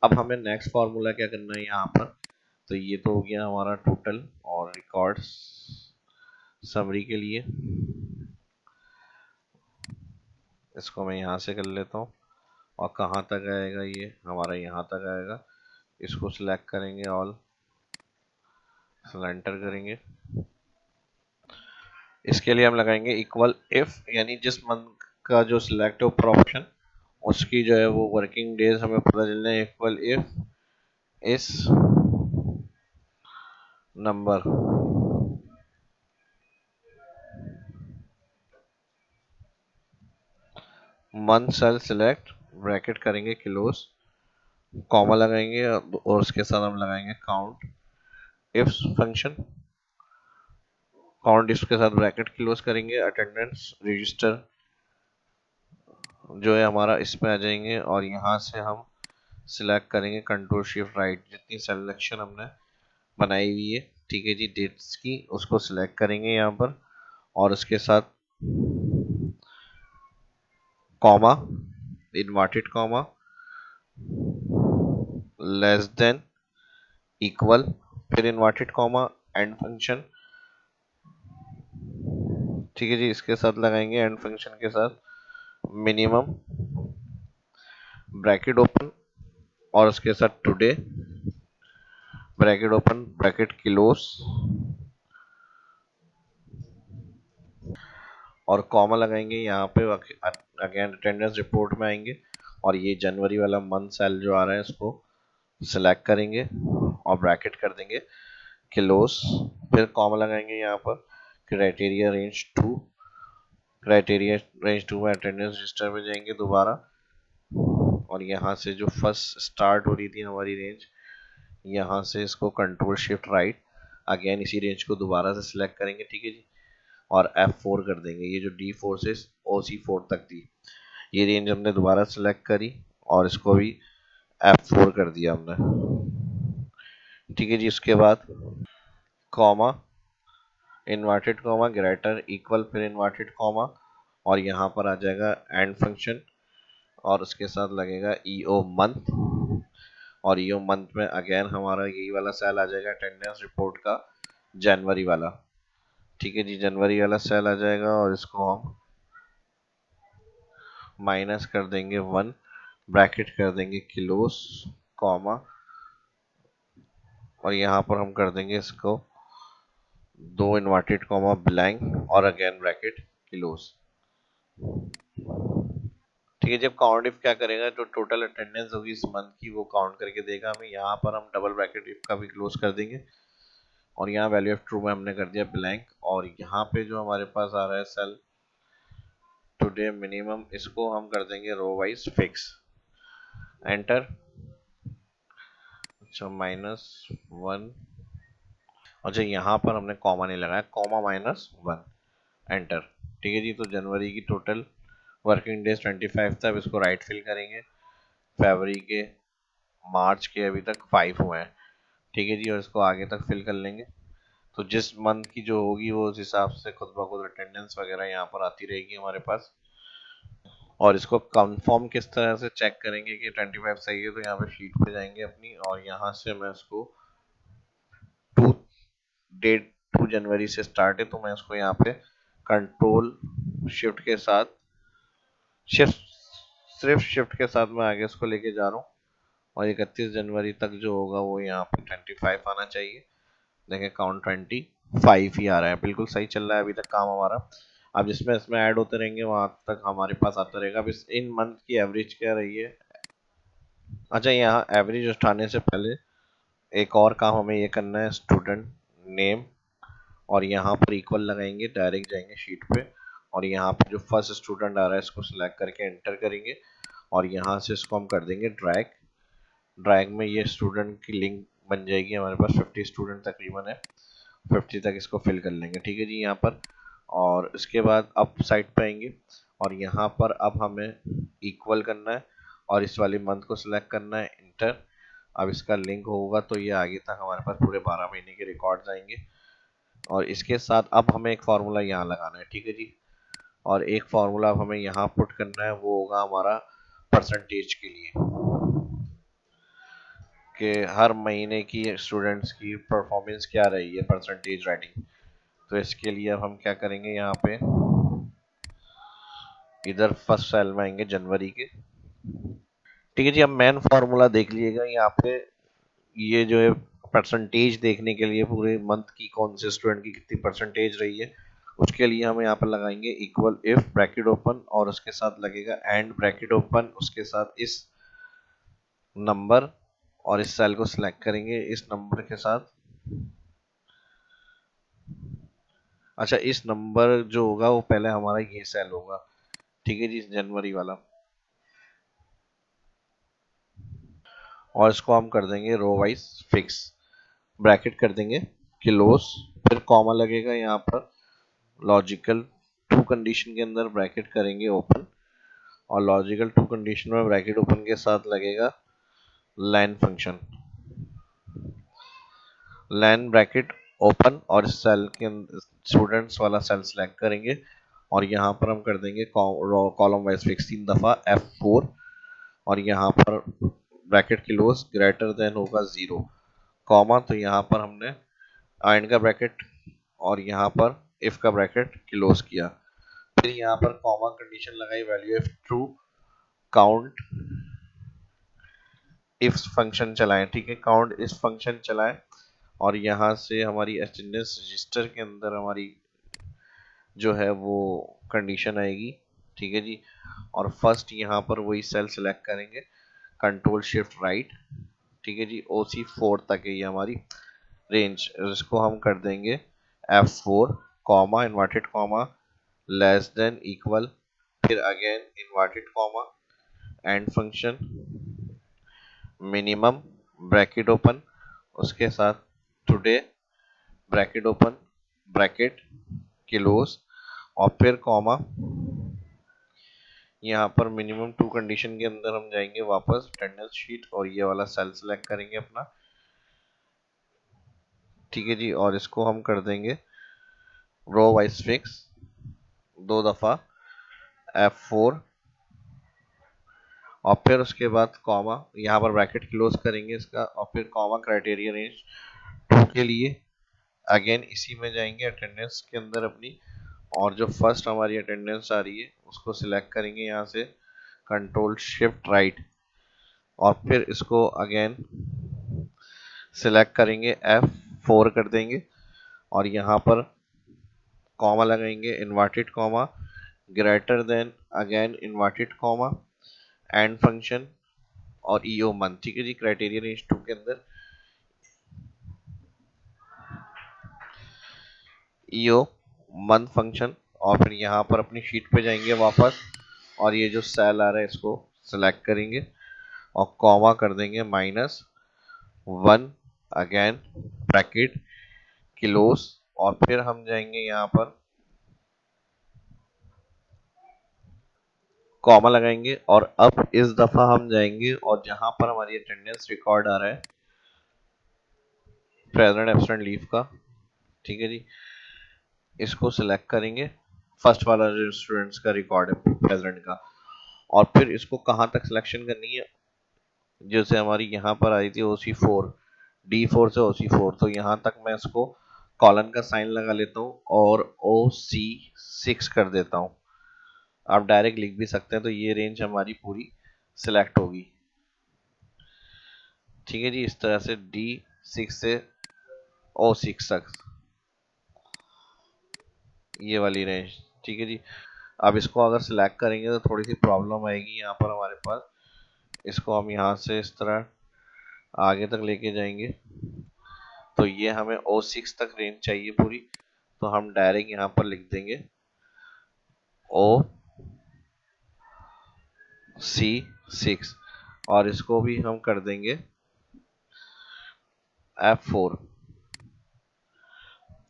अब हमें नेक्स्ट फॉर्मूला क्या करना है यहाँ पर, तो ये तो हो गया हमारा टोटल और रिकॉर्ड्स समरी के लिए, इसको मैं यहाँ से कर लेता हूँ और कहाँ तक आएगा, ये हमारा यहाँ तक आएगा। इसको सिलेक्ट करेंगे, ऑल एंटर करेंगे। इसके लिए हम लगाएंगे इक्वल इफ, यानी जिस मंथ का जो सिलेक्ट हो ऑप्शन उसकी जो है वो वर्किंग डेज हमें पता चलना है, इक्वल इफ इस number month cell select, bracket करेंगे क्लोज, कॉमा लगाएंगे और उसके साथ हम लगाएंगे काउंट इफ फंक्शन, काउंट इसके साथ ब्रैकेट क्लोज करेंगे, अटेंडेंस रजिस्टर जो है हमारा इसमें आ जाएंगे और यहाँ से हम सिलेक्ट करेंगे कंट्रोल शिफ्ट राइट, जितनी सिलेक्शन हमने बनाई हुई है, ठीक है जी, डेट्स की, उसको सिलेक्ट करेंगे यहाँ पर और उसके साथ comma, inverted comma, less than, equal, फिर इन्वर्टेड कॉमा, एंड फंक्शन। ठीक है जी, इसके साथ लगाएंगे एंड फंक्शन के साथ मिनिमम, ब्रैकेट ओपन और उसके साथ today, bracket open bracket close और कॉमा लगाएंगे यहाँ पे, अगेन अटेंडेंस रिपोर्ट में आएंगे और ये जनवरी वाला मंथ सेल जो आ रहा है इसको सिलेक्ट करेंगे और ब्रैकेट कर देंगे क्लोज, फिर कॉमा लगाएंगे यहाँ पर क्राइटेरिया रेंज 2, क्राइटेरिया रेंज 2 में अटेंडेंस रजिस्टर में जाएंगे दोबारा और यहाँ से जो फर्स्ट स्टार्ट हो रही थी हमारी रेंज, यहाँ से इसको कंट्रोल शिफ्ट राइट, अगेन इसी रेंज को दोबारा से सिलेक्ट करेंगे। ठीक है जी, और F4 कर देंगे, ये जो D4 से OC4 तक थी ये रेंज हमने दोबारा सिलेक्ट करी और इसको भी F4 कर दिया हमने। ठीक है जी, इसके बाद comma, inverted comma, greater equal, फिर इन्वर्टेड कॉमा और यहाँ पर आ जाएगा एंड फंक्शन और उसके साथ लगेगा EO मंथ और EO मंथ में अगेन हमारा यही वाला सेल आ जाएगा अटेंडेंस रिपोर्ट का, जनवरी वाला। ठीक है जी, जनवरी वाला सेल आ जाएगा और इसको हम माइनस कर देंगे 1, ब्रैकेट कर देंगे क्लोज, कॉमा और यहाँ पर हम कर देंगे इसको 2 इन्वर्टेड कॉमा ब्लैंक और अगेन ब्रैकेट क्लोज। ठीक है, जब काउंट इफ क्या करेगा, जो टोटल अटेंडेंस होगी इस मंथ की वो काउंट करके देगा हमें, यहाँ पर हम डबल ब्रैकेट इफ का भी क्लोज कर देंगे और यहाँ वैल्यू ऑफ ट्रू में हमने कर दिया ब्लैंक और यहाँ पे जो हमारे पास आ रहा है सेल टुडे मिनिमम, इसको हम कर देंगे रो वाइज फिक्स, एंटर। अच्छा, -1, अच्छा यहाँ पर हमने कॉमा नहीं लगाया, कॉमा -1, एंटर। ठीक है जी, तो जनवरी की टोटल वर्किंग डेज 25 था, अब इसको राइट फिल करेंगे, फरवरी के मार्च के अभी तक 5 हुए हैं। ठीक है जी, और इसको आगे तक फिल कर लेंगे, तो जिस मंथ की जो होगी वो उस हिसाब से खुद ब खुद अटेंडेंस वगैरह यहाँ पर आती रहेगी हमारे पास। और इसको कंफर्म किस तरह से चेक करेंगे कि 25 सही है, तो यहाँ पे शीट पे जाएंगे अपनी और यहाँ से मैं इसको टू डेट 2 जनवरी से स्टार्ट है तो मैं इसको यहाँ पे कंट्रोल शिफ्ट के साथ शिफ्ट, सिर्फ शिफ्ट के साथ मैं आगे इसको लेके जा रहा हूँ और 31 जनवरी तक जो होगा वो यहाँ पे 25 आना चाहिए। देखें काउंट 25 ही आ रहा है, बिल्कुल सही चल रहा है अभी तक काम हमारा। अब जिसमें इसमें ऐड होते रहेंगे वहां तक हमारे पास आता रहेगा। अब इस इन मंथ की एवरेज क्या रही है। अच्छा, यहाँ एवरेज उठाने से पहले एक और काम हमें ये करना है, स्टूडेंट नेम, और यहाँ पर इक्वल लगाएंगे, डायरेक्ट जाएंगे शीट पे, और यहाँ पे जो फर्स्ट स्टूडेंट आ रहा है इसको सिलेक्ट करके एंटर करेंगे, और यहाँ से इसको हम कर देंगे ड्रैग। ड्रैग में ये स्टूडेंट की लिंक बन जाएगी, हमारे पास 50 स्टूडेंट तकरीबन है, 50 तक इसको फिल कर लेंगे। ठीक है जी यहाँ पर। और इसके बाद अप साइड पे आएंगे, और यहाँ पर अब हमें इक्वल करना है, और इस वाली मंथ को सिलेक्ट करना है, इंटर। अब इसका लिंक होगा तो ये आगे तक हमारे पास पूरे 12 महीने के रिकॉर्ड्स आएंगे। और इसके साथ अब हमें एक फार्मूला यहाँ लगाना है। ठीक है जी। और एक फार्मूला अब हमें यहाँ पुट करना है, वो होगा हमारा परसेंटेज के लिए, कि हर महीने की स्टूडेंट्स की परफॉर्मेंस क्या रही है, परसेंटेज राइटिंग। तो इसके लिए अब हम क्या करेंगे, यहाँ पे इधर फर्स्ट सेल में आएंगे जनवरी के। ठीक है जी। अब मेन फार्मूला देख लीजिएगा यहाँ पे, ये जो है परसेंटेज देखने के लिए पूरे मंथ की कौन से स्टूडेंट की कितनी परसेंटेज रही है, उसके लिए हम यहाँ पर लगाएंगे इक्वल इफ ब्रैकेट ओपन, और उसके साथ लगेगा एंड ब्रैकेट ओपन, उसके साथ इस नंबर, और इस सेल को सिलेक्ट करेंगे इस नंबर के साथ। अच्छा, इस नंबर जो होगा वो पहले हमारा ये सेल होगा। ठीक है जी, जनवरी वाला। और इसको हम कर देंगे रो वाइज फिक्स, ब्रैकेट कर देंगे क्लोज, फिर कॉमा लगेगा यहाँ पर, लॉजिकल टू कंडीशन के अंदर ब्रैकेट करेंगे ओपन, और लॉजिकल टू कंडीशन में ब्रैकेट ओपन के साथ लगेगा line function, line bracket open, और इस सेल के स्टूडेंट्स वाला सेल सेलेक्ट करेंगे, और यहाँ पर हम कर देंगे कॉलम वाइज फिक्स 3 दफा F4, और यहाँ पर ब्रैकेट क्लोज ग्रेटर देन होगा 0, कॉमा, तो यहाँ पर हमने एंड का ब्रैकेट और यहाँ पर इफ का ब्रैकेट क्लोज किया, फिर यहाँ पर कॉमा कंडीशन लगाई, value if true, count if function चलाएं। ठीक है, काउंट इस फंक्शन चलाएं, और यहाँ से हमारी अटेंडेंस रजिस्टर के अंदर हमारी जो है वो कंडीशन आएगी। ठीक है जी। और फर्स्ट यहाँ पर वही सेल सेलेक्ट करेंगे, कंट्रोल शिफ्ट राइट। ठीक है जी, OC4 तक है ये हमारी रेंज, इसको हम कर देंगे F4, comma inverted comma less than equal, फिर again inverted comma, and function, minimum bracket open, उसके साथ today bracket open bracket close, और फिर कॉमा, यहाँ पर मिनिमम टू कंडीशन के अंदर हम जाएंगे वापस अटेंडेंस शीट, और ये वाला सेल सेलेक्ट करेंगे अपना। ठीक है जी। और इसको हम कर देंगे रो वाइज फिक्स 2 दफा F4, और फिर उसके बाद कॉमा, यहाँ पर ब्रैकेट क्लोज करेंगे इसका, और फिर कॉमा क्राइटेरिया रेंज 2 के लिए अगेन इसी में जाएंगे अटेंडेंस के अंदर अपनी, और जो फर्स्ट हमारी अटेंडेंस आ रही है उसको सिलेक्ट करेंगे यहाँ से कंट्रोल शिफ्ट राइट, और फिर इसको अगेन सिलेक्ट करेंगे F4 कर देंगे, और यहाँ पर कॉमा लगाएंगे inverted comma greater then again inverted comma and function, और ईओ मंथ। ठीक है जी, क्राइटेरिया रेंज 2 के अंदर ईओ मंथ फंक्शन, और फिर यहाँ पर अपनी शीट पे जाएंगे वापस, और ये जो सेल आ रहा है इसको सेलेक्ट करेंगे, और कॉमा कर देंगे -1 अगेन ब्रैकेट क्लोज, और फिर हम जाएंगे यहाँ पर कॉमा लगाएंगे, और अब इस दफा हम जाएंगे और जहां पर हमारी अटेंडेंस रिकॉर्ड आ रहा है प्रेजेंट एब्सेंट लीव का, ठीक है जी, इसको सिलेक्ट करेंगे, फर्स्ट वाला जो स्टूडेंट्स का रिकॉर्ड है प्रेजेंट का, और फिर इसको कहाँ तक सिलेक्शन करनी है, जैसे हमारी यहाँ पर आई थी OC4, D4 से OC4, तो यहाँ तक मैं इसको कॉलन का साइन लगा लेता हूँ और OC6 कर देता हूँ। आप डायरेक्ट लिख भी सकते हैं, तो ये रेंज हमारी पूरी सिलेक्ट होगी। ठीक है जी, इस तरह से D6 से O6 तक ये वाली रेंज। ठीक है जी, अब इसको अगर सिलेक्ट करेंगे तो थोड़ी सी प्रॉब्लम आएगी यहाँ पर हमारे पास। इसको हम यहाँ से इस तरह आगे तक लेके जाएंगे तो ये हमें O6 तक रेंज चाहिए पूरी, तो हम डायरेक्ट यहाँ पर लिख देंगे O6 और इसको भी हम कर देंगे F4।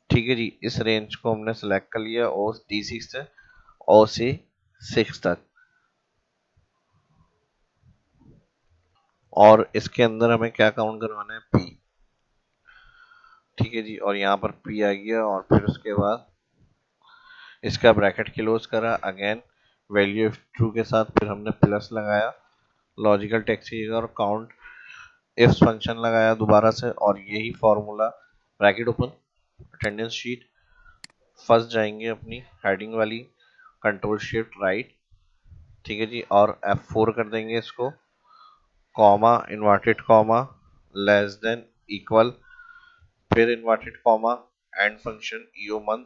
ठीक है जी, इस रेंज को हमने सेलेक्ट कर लिया D6 से OC6 तक। और इसके अंदर हमें क्या काउंट करवाना है, P। ठीक है जी, और यहाँ पर P आ गया और फिर उसके बाद इसका ब्रैकेट क्लोज करा, अगेन वैल्यू इफ ट्रू के साथ, फिर हमने प्लस लगाया लॉजिकल टेक्स्ट की जगह और काउंट इफ फंक्शन लगाया दोबारा से, और यही formula bracket open attendance sheet first जाएंगे अपनी हेडिंग वाली, कंट्रोल शिफ्ट राइट। ठीक है जी, और F4 कर देंगे इसको, comma inverted comma less than equal, फिर inverted comma and function EO month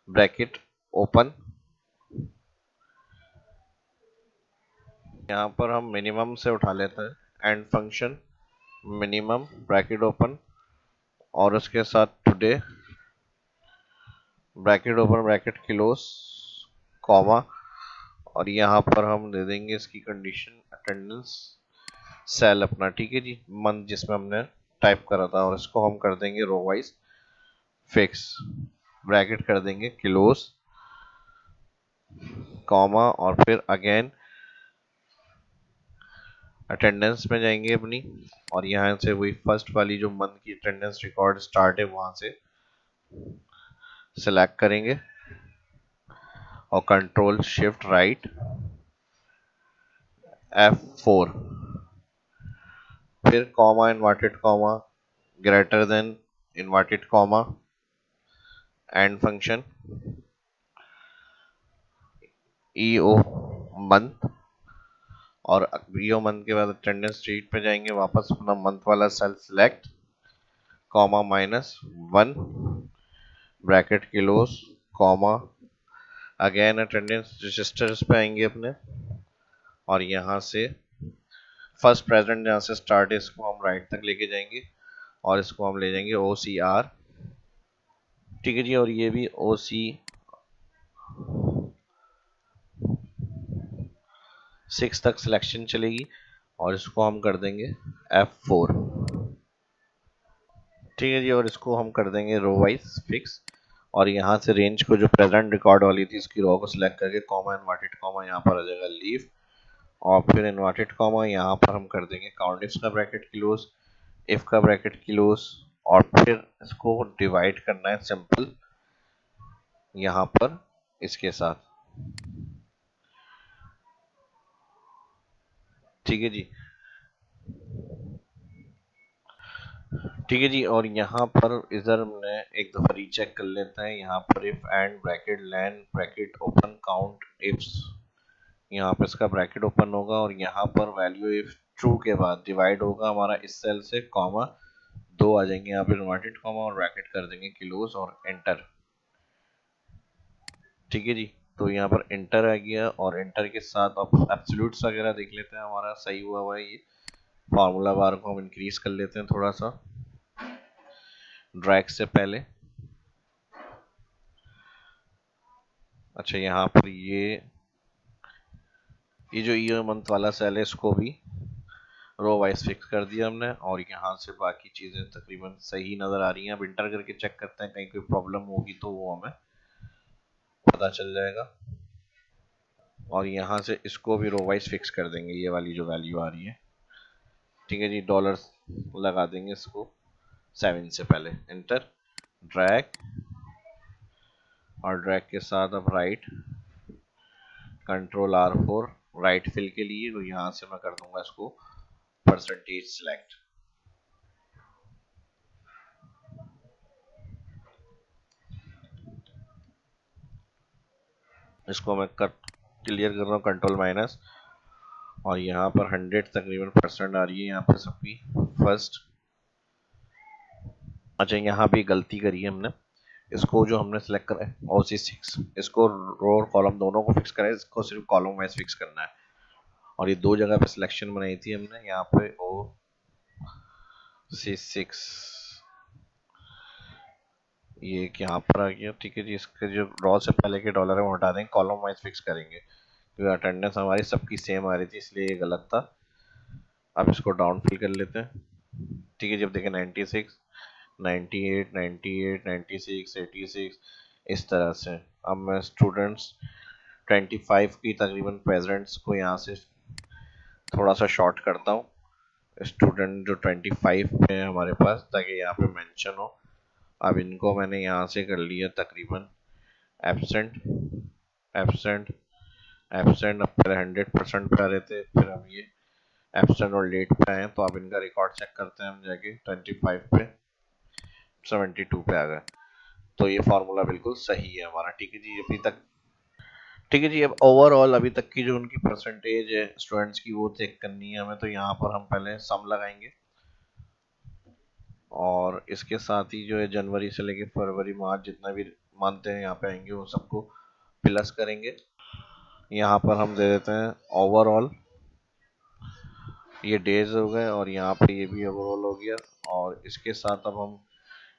bracket open. यहाँ पर हम मिनिमम से उठा लेते हैं and function minimum bracket open और उसके साथ today bracket open bracket close comma, और यहाँ पर हम दे देंगे इसकी कंडीशन अटेंडेंस सेल अपना। ठीक है जी, मंथ जिसमें हमने टाइप करा था, और इसको हम कर देंगे रो वाइज फिक्स, ब्रैकेट कर देंगे क्लोज कॉमा, और फिर अगेन अटेंडेंस में जाएंगे अपनी, और यहाँ से वही फर्स्ट वाली जो मंथ की अटेंडेंस रिकॉर्ड स्टार्ट है वहां से सिलेक्ट करेंगे और कंट्रोल शिफ्ट राइट F4, फिर comma inverted comma greater than inverted comma and function EO month, और ईओ मंथ के बाद अटेंडेंस शीट पे जाएंगे, वापस अपना मंथ वाला cell select comma -1 bracket close comma, again attendance registers पे आएंगे अपने, और यहाँ से फर्स्ट प्रेजेंट जहाँ से स्टार्ट है इसको हम राइट तक लेके जाएंगे और इसको हम ले जाएंगे OCR। ठीक है जी, और ये भी OC6 तक सिलेक्शन चलेगी और इसको हम कर देंगे F4। ठीक है जी, और इसको हम कर देंगे रो वाइज फिक्स, और यहाँ से रेंज को जो प्रेजेंट रिकॉर्ड वाली थी इसकी रो को सिलेक्ट करके कॉमा इन्वर्टेड कॉमा यहाँ पर आ जाएगा लीव, और फिर इन्वर्टेड कॉमा यहाँ पर हम कर देंगे काउंट इफ का ब्रैकेट क्लोज, इफ का ब्रैकेट क्लोज, और फिर इसको डिवाइड करना है सिंपल यहाँ पर इसके साथ। ठीक है जी, ठीक है जी, और यहाँ पर इधर हमने एक दफा रीचेक कर लेते हैं, यहाँ पर if and bracket len bracket open count ifs, यहाँ पर इसका ब्रैकेट ओपन होगा और यहाँ पर वैल्यू इफ ट्रू के बाद डिवाइड होगा हमारा इस सेल से, कॉमा 2 आ जाएंगे यहाँ पे इन्वर्टेड कॉमा और ब्रैकेट कर देंगे क्लोज और एंटर। ठीक है जी, तो यहाँ पर एंटर आ गया और एंटर के साथ अब एब्सोल्यूट्स वगैरह देख लेते हैं हमारा सही हुआ है। ये फार्मूला बार को हम इंक्रीज कर लेते हैं थोड़ा सा ड्रैग से पहले। अच्छा, यहाँ पर ये जो ईयर मंथ वाला सेल है इसको भी रो वाइज फिक्स कर दिया हमने, और यहाँ से बाकी चीजें तकरीबन सही नजर आ रही हैं। अब इंटर करके चेक करते हैं, कहीं कोई प्रॉब्लम होगी तो वो हमें पता चल जाएगा। और यहाँ से इसको भी रो वाइज फिक्स कर देंगे, ये वाली जो वैल्यू आ रही है। ठीक है जी, डॉलर लगा देंगे इसको 7 से पहले, इंटर ड्रैग, और ड्रैग के साथ अब right control R4 right fill के लिए, तो यहाँ से मैं कर दूंगा इसको परसेंटेज सिलेक्ट। इसको मैं कर क्लियर कर रहा हूँ कंट्रोल माइनस, और यहाँ पर 100 तकरीबन परसेंट आ रही है यहाँ पे सबकी फर्स्ट। अच्छा, यहाँ पे गलती करी है हमने, इसको जो हमने सेलेक्ट करा है OC6, इसको रो और कॉलम दोनों को फिक्स करा है, इसको सिर्फ कॉलम वाइज फिक्स करना है। और ये दो जगह पे सिलेक्शन बनाई थी हमने, यहाँ पे OC6 ये यहाँ पर आ गया। ठीक है जी, इसके जो रो से पहले के डॉलर है वो हटा देंगे, कॉलम वाइज फिक्स करेंगे क्योंकि अटेंडेंस हमारी सबकी सेम आ रही थी इसलिए ये गलत था। अब इसको डाउन फिल कर लेते हैं। ठीक है, जब देखें 96, 98, 98, 96, 86 इस तरह से। अब मैं स्टूडेंट्स 25 की तकरीबन पेरेंट्स को यहाँ से थोड़ा सा शॉर्ट करता हूँ, स्टूडेंट जो 25 पे है हमारे पास, ताकि यहाँ पे मेंशन हो। अब इनको मैंने यहाँ से कर लिया तकरीबन एब्सेंट एब्सेंट एब्सेंट। अब पहले 100% पे आ रहे थे, फिर अब ये एब्सेंट और लेट पे आए, तो अब इनका रिकॉर्ड चेक करते हैं हम जाके 25 पे 72 पे आ गए। तो ये फार्मूला बिल्कुल सही है हमारा। ठीक है जी, अभी तक ठीक है जी। अब ओवरऑल अभी तक की जो उनकी परसेंटेज है स्टूडेंट्स की वो चेक करनी है हमें, तो यहाँ पर हम पहले सम लगाएंगे और इसके साथ ही जो है जनवरी से लेके फरवरी मार्च जितना भी मंथ है यहाँ पे आएंगे वो सबको प्लस करेंगे। यहाँ पर हम दे देते हैं ओवरऑल, ये डेज हो गए और यहाँ पे ये भी ओवरऑल हो गया। और इसके साथ अब हम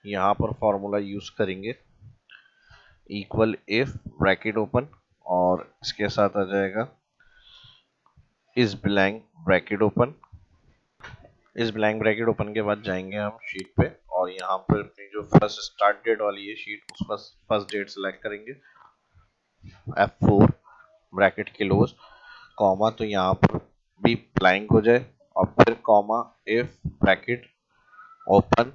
यहाँ पर फॉर्मूला यूज करेंगे इक्वल इफ ब्रैकेट ओपन, और इसके साथ आ जाएगा इस ब्लैंक ब्रैकेट ओपन। इस ब्लैंक ब्रैकेट ओपन के बाद जाएंगे हम शीट पे और यहाँ पर अपनी जो फर्स्ट स्टार्ट डेट वाली है शीट, उसका फर्स्ट डेट सेलेक्ट करेंगे, F4 ब्रैकेट क्लोज कॉमा, तो यहाँ पर भी ब्लैंक हो जाए और फिर comma if bracket open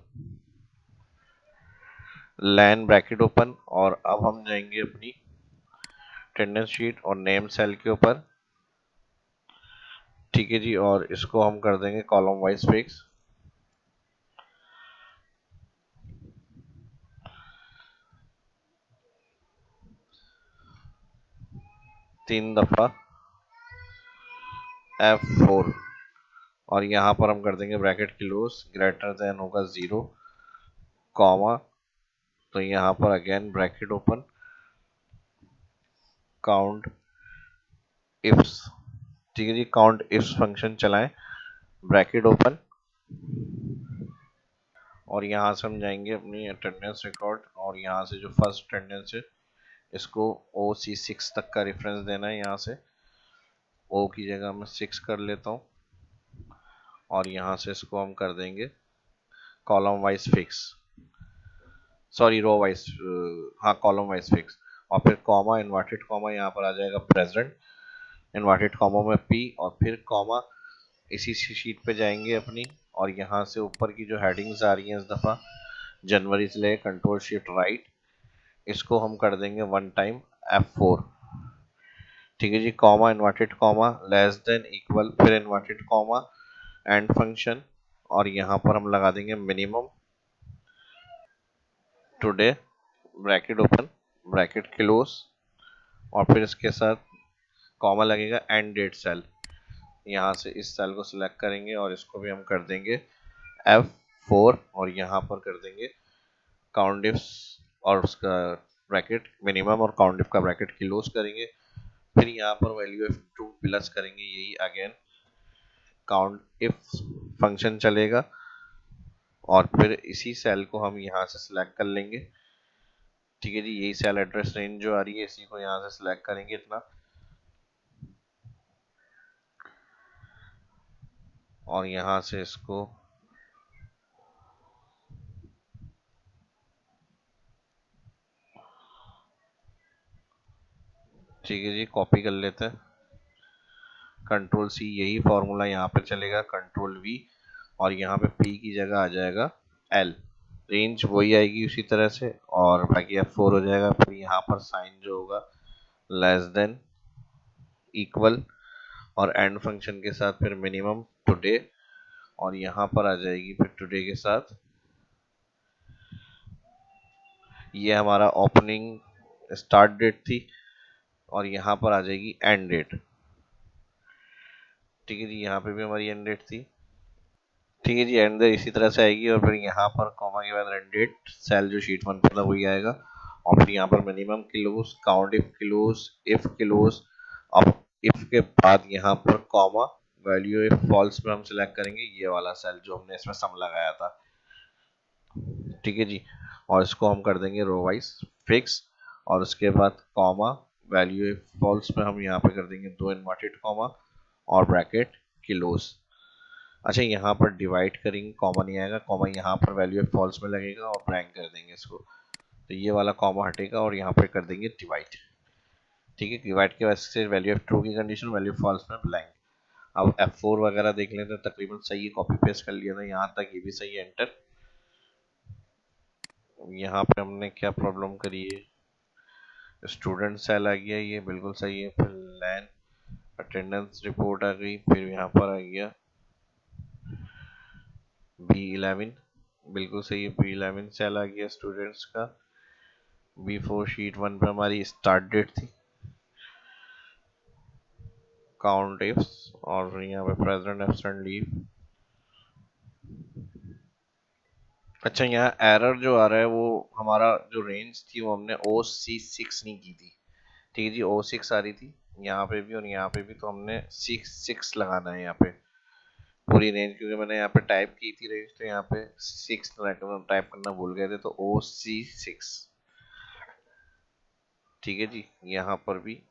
len bracket open. और अब हम जाएंगे अपनी अटेंडेंस शीट और नेम सेल के ऊपर। ठीक है जी, और इसको हम कर देंगे कॉलम वाइज फिक्स। तीन दफा F4 और यहाँ पर हम कर देंगे ब्रैकेट क्लोज, ग्रेटर देन होगा 0 कॉमा, तो यहाँ पर again bracket open count ifs. ठीक है जी, काउंट इफ्स फंक्शन चलाएं, ब्रैकेट ओपन, और यहाँ से हम जाएंगे अपनी अटेंडेंस रिकॉर्ड और यहाँ से जो फर्स्ट अटेंडेंस है इसको OC6 तक का रेफरेंस देना है। यहाँ से O की जगह मैं 6 कर लेता हूँ और यहाँ से इसको हम कर देंगे column wise fix, sorry row wise, हाँ कॉलम वाइज फिक्स। और फिर कॉमा इन्वर्टेड कॉमा यहाँ पर आ जाएगा प्रेजेंट, इन्वर्टेड कॉमा में P और फिर कॉमा। इसी शीट पे जाएंगे अपनी और यहाँ से ऊपर की जो हेडिंग्स आ रही हैं इस दफ़ा जनवरी से ले कंट्रोल शिफ्ट राइट, इसको हम कर देंगे वन टाइम F4। ठीक है जी, comma inverted comma less than equal फिर इन्वर्टेड कॉमा एंड फंक्शन, और यहाँ पर हम लगा देंगे minimum today bracket open bracket close, और फिर इसके साथ कॉमा लगेगा एंड डेट सेल। यहाँ से इस सेल को सिलेक्ट करेंगे और इसको भी हम कर देंगे F4 और यहाँ पर कर देंगे काउंट इफ्स और उसका ब्रैकेट मिनिमम और काउंट इफ का ब्रैकेट क्लोज करेंगे। फिर यहाँ पर वैल्यू F2 प्लस करेंगे, यही अगेन काउंट इफ फंक्शन चलेगा और फिर इसी सेल को हम यहाँ से सिलेक्ट कर लेंगे। ठीक है जी, यही सेल एड्रेस रेंज जो आ रही है इसी को यहाँ से सिलेक्ट करेंगे इतना, और यहाँ से इसको ठीक है जी कॉपी कर लेते हैं, कंट्रोल C, यही फॉर्मूला यहाँ पे चलेगा, कंट्रोल V और यहाँ पे P की जगह आ जाएगा L, रेंज वही आएगी उसी तरह से और बाकी F4 हो जाएगा। फिर यहाँ पर साइन जो होगा लेस देन इक्वल और एंड फंक्शन के साथ फिर मिनिमम टुडे, और यहाँ पर आ जाएगी फिर टुडे के साथ ये हमारा ओपनिंग स्टार्ट डेट थी और यहाँ पर आ जाएगी एंड डेट। ठीक है जी, यहाँ पे भी हमारी एंड डेट थी। ठीक है जी, एंड डेट इसी तरह से आएगी और फिर यहाँ पर कॉमा के बाद एंड डेट, सेल जो शीट 1 पर था वही आएगा, और फिर यहाँ पर मिनिमम किलोस, काउंट इफ किलोस, अब इफ के बाद यहाँ पर कॉमा, वैल्यू इफ फॉल्स पे हम सिलेक्ट करेंगे ये वाला सेल जो हमने इसमें सम लगाया था। ठीक है जी, और इसको हम कर देंगे रो वाइज फिक्स, और उसके बाद कॉमा, वैल्यू इफ फॉल्स पे हम यहाँ पे कर देंगे 2 इनवर्टेड कॉमा और ब्रैकेट किलोस। अच्छा, यहाँ पर डिवाइड करेंगे, कॉमा नहीं आएगा, कॉमा यहाँ पर वैल्यू इफ फॉल्स में लगेगा और ब्लैंक कर देंगे इसको, तो ये वाला कॉमा हटेगा और यहाँ पे कर देंगे डिवाइड। ठीक है, डिवाइड के वजह से वैल्यू ऑफ ट्रू की कंडीशन, वैल्यू फॉल्स में ब्लैंक। अब F4 वगैरह देख लेते हैं, तकरीबन सही है, कॉपी पेस्ट कर लिया था यहाँ तक, ये भी सही है, एंटर। यहाँ पे हमने क्या प्रॉब्लम करी है, स्टूडेंट सेल आ गया, ये बिल्कुल सही है, फिर लैन अटेंडेंस रिपोर्ट आ गई, फिर यहाँ पर आ गया B11, बिल्कुल सही है, B11 सेल आ गया स्टूडेंट्स का। B4 शीट 1 पे हमारी स्टार्ट डेट थी, काउंट इफ्स, और यहाँ पे प्रेजेंट एब्सेंट लीव। अच्छा, यहाँ एरर जो आ रहा है वो हमारा जो रेंज थी वो हमने OC6 नहीं की थी। ठीक है जी, O6 आ रही थी यहाँ पे भी और यहाँ पे भी, तो हमने 6 लगाना है यहाँ पे पूरी रेंज, क्योंकि मैंने यहाँ पे टाइप की थी रेंज, तो यहाँ पे 6 टाइप करना भूल गए थे, तो OC6। ठीक है जी, यहाँ पर भी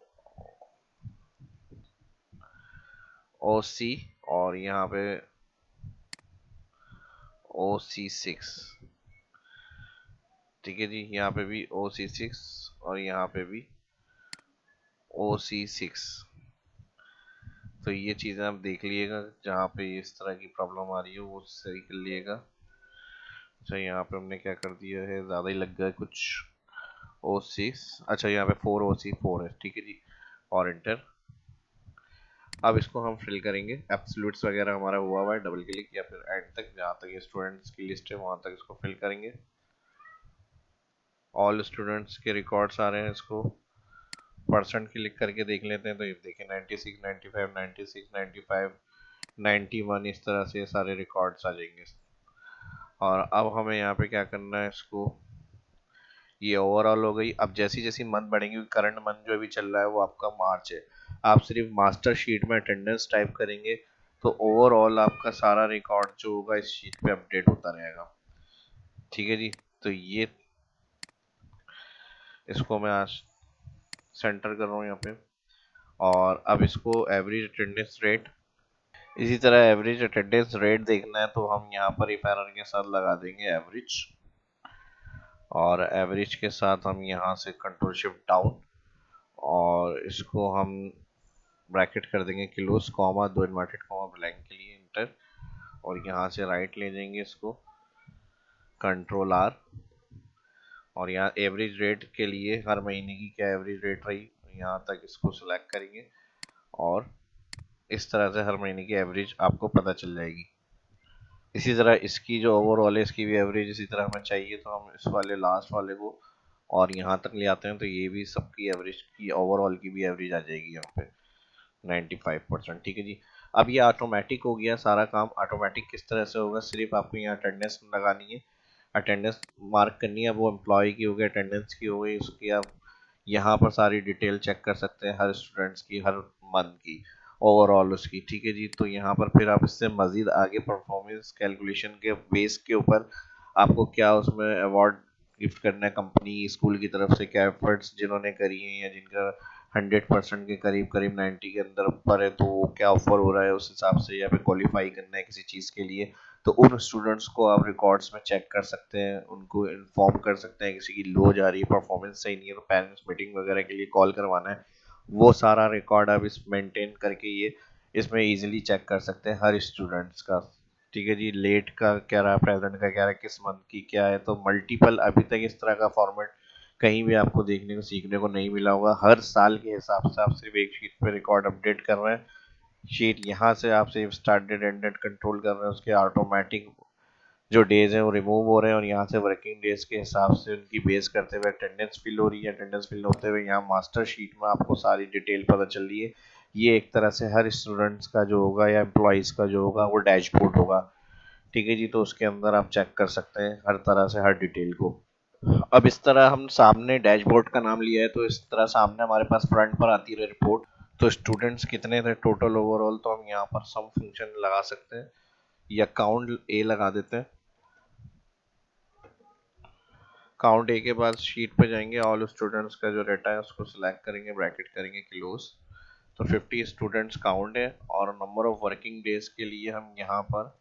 OC और यहाँ पे OC6। ठीक है जी, यहाँ पे भी OC6 और यहाँ पे भी OC6। तो ये चीज़ें आप देख लीजिएगा, जहाँ पे इस तरह की प्रॉब्लम आ रही है वो सही कर लीजिएगा। अच्छा, यहाँ पे हमने क्या कर दिया है, ज़्यादा ही लग गया कुछ, O6, अच्छा यहाँ पे 4 OC4 है। ठीक है जी, और इंटर। अब इसको हम फिल करेंगे, एब्सोल्यूट्स वगैरह हमारा हुआ है, डबल क्लिक या फिर एंड तक, जहाँ तक ये स्टूडेंट्स की लिस्ट है वहाँ तक इसको फिल करेंगे। ऑल स्टूडेंट्स के रिकॉर्ड्स आ रहे हैं, इसको परसेंट क्लिक करके देख लेते हैं, तो ये देखिए 96, 95, 96, 95, 91, इस तरह से सारे रिकॉर्ड्स आ जाएंगे। और अब हमें यहाँ पे क्या करना है, इसको, ये ओवरऑल हो गई। अब जैसी जैसी मंथ बढ़ेंगी, करंट मंथ जो अभी चल रहा है वो आपका मार्च है, आप सिर्फ मास्टर शीट में अटेंडेंस टाइप करेंगे तो ओवरऑल आपका सारा रिकॉर्ड जो होगा इस शीट पे अपडेट होता रहेगा। ठीक है जी, तो ये इसको मैं आज सेंटर कर रहा हूँ यहाँ पे, और अब इसको एवरेज अटेंडेंस रेट, इसी तरह एवरेज अटेंडेंस रेट देखना है तो हम यहाँ पर इफ एरर के साथ लगा देंगे एवरेज, और एवरेज के साथ हम यहाँ से कंट्रोल शिफ्ट डाउन, और इसको हम ब्रैकेट कर देंगे किलोस, कॉमा, 2 इन्वर्टेड कॉमा ब्लैंक के लिए, इंटर। और यहाँ से राइट ले जाएंगे इसको, कंट्रोल R, और यहाँ एवरेज रेट के लिए हर महीने की क्या एवरेज रेट रही यहाँ तक इसको सिलेक्ट करेंगे, और इस तरह से हर महीने की एवरेज आपको पता चल जाएगी। इसी तरह इसकी जो ओवरऑल है इसकी भी एवरेज इसी तरह हमें चाहिए, तो हम इस वाले लास्ट वाले को और यहाँ तक ले आते हैं, तो ये भी सबकी एवरेज की, ओवरऑल की भी एवरेज आ जाएगी यहाँ पे 95%। ठीक है जी, अब ये ऑटोमेटिक हो गया सारा काम। ऑटोमेटिक किस तरह से होगा, सिर्फ आपको यहाँ अटेंडेंस लगानी है, अटेंडेंस मार्क करनी है, वो एम्प्लॉय की हो गई, अटेंडेंस की हो गई, उसकी आप यहाँ पर सारी डिटेल चेक कर सकते हैं, हर स्टूडेंट्स की, हर मंथ की, ओवरऑल उसकी। ठीक है जी, तो यहाँ पर फिर आप इससे मज़ीद आगे परफॉर्मेंस कैलकुलेशन के बेस के ऊपर आपको क्या उसमें अवार्ड गिफ्ट करना है, कंपनी स्कूल की तरफ से क्या एफर्ट्स जिन्होंने करी हैं या जिनका 100% के करीब करीब 90 के अंदर ऊपर है, तो वो क्या ऑफर हो रहा है उस हिसाब से, या फिर क्वालिफाई करना है किसी चीज़ के लिए, तो उन स्टूडेंट्स को आप रिकॉर्ड्स में चेक कर सकते हैं, उनको इन्फॉर्म कर सकते हैं, किसी की लो जा रही है, परफॉर्मेंस सही नहीं है, तो पेरेंट्स मीटिंग वगैरह के लिए कॉल करवाना है, वो सारा रिकॉर्ड आप इस मेंटेन करके ये इसमें इजीली चेक कर सकते हैं हर स्टूडेंट्स का। ठीक है जी, लेट का क्या रहा, प्रेजेंट का क्या रहा, किस मंथ की क्या है, तो मल्टीपल, अभी तक इस तरह का फॉर्मेट कहीं भी आपको देखने को सीखने को नहीं मिला होगा। हर साल के हिसाब से आप सिर्फ एक शीट पे रिकॉर्ड अपडेट कर रहे हैं, शीट यहाँ से आप सिर्फ start date end date control कर रहे हैं, उसके ऑटोमेटिक जो डेज हैं वो रिमूव हो रहे हैं, और यहाँ से वर्किंग डेज के हिसाब से उनकी बेस करते हुए अटेंडेंस फिल हो रही है, अटेंडेंस फिल होते हुए यहाँ मास्टर शीट में आपको सारी डिटेल पता चल रही है। ये एक तरह से हर स्टूडेंट्स का जो होगा या एम्प्लॉयज़ का जो होगा वो डैशबोर्ड होगा। ठीक है जी, तो उसके अंदर आप चेक कर सकते हैं हर तरह से हर डिटेल को। अब इस तरह हम सामने डैशबोर्ड का नाम लिया है तो इस तरह सामने हमारे पास फ्रंट पर आती है रिपोर्ट। तो स्टूडेंट्स कितने थे टोटल ओवरऑल, तो हम यहाँ पर सम फंक्शन लगा सकते हैं या काउंट ए लगा देते हैं। काउंट ए के बाद शीट पे जाएंगे, ऑल स्टूडेंट्स का जो डेटा है उसको सिलेक्ट करेंगे, ब्रैकेट करेंगे क्लोज। तो 50 स्टूडेंट्स काउंट है और नंबर ऑफ वर्किंग डेज के लिए हम यहाँ पर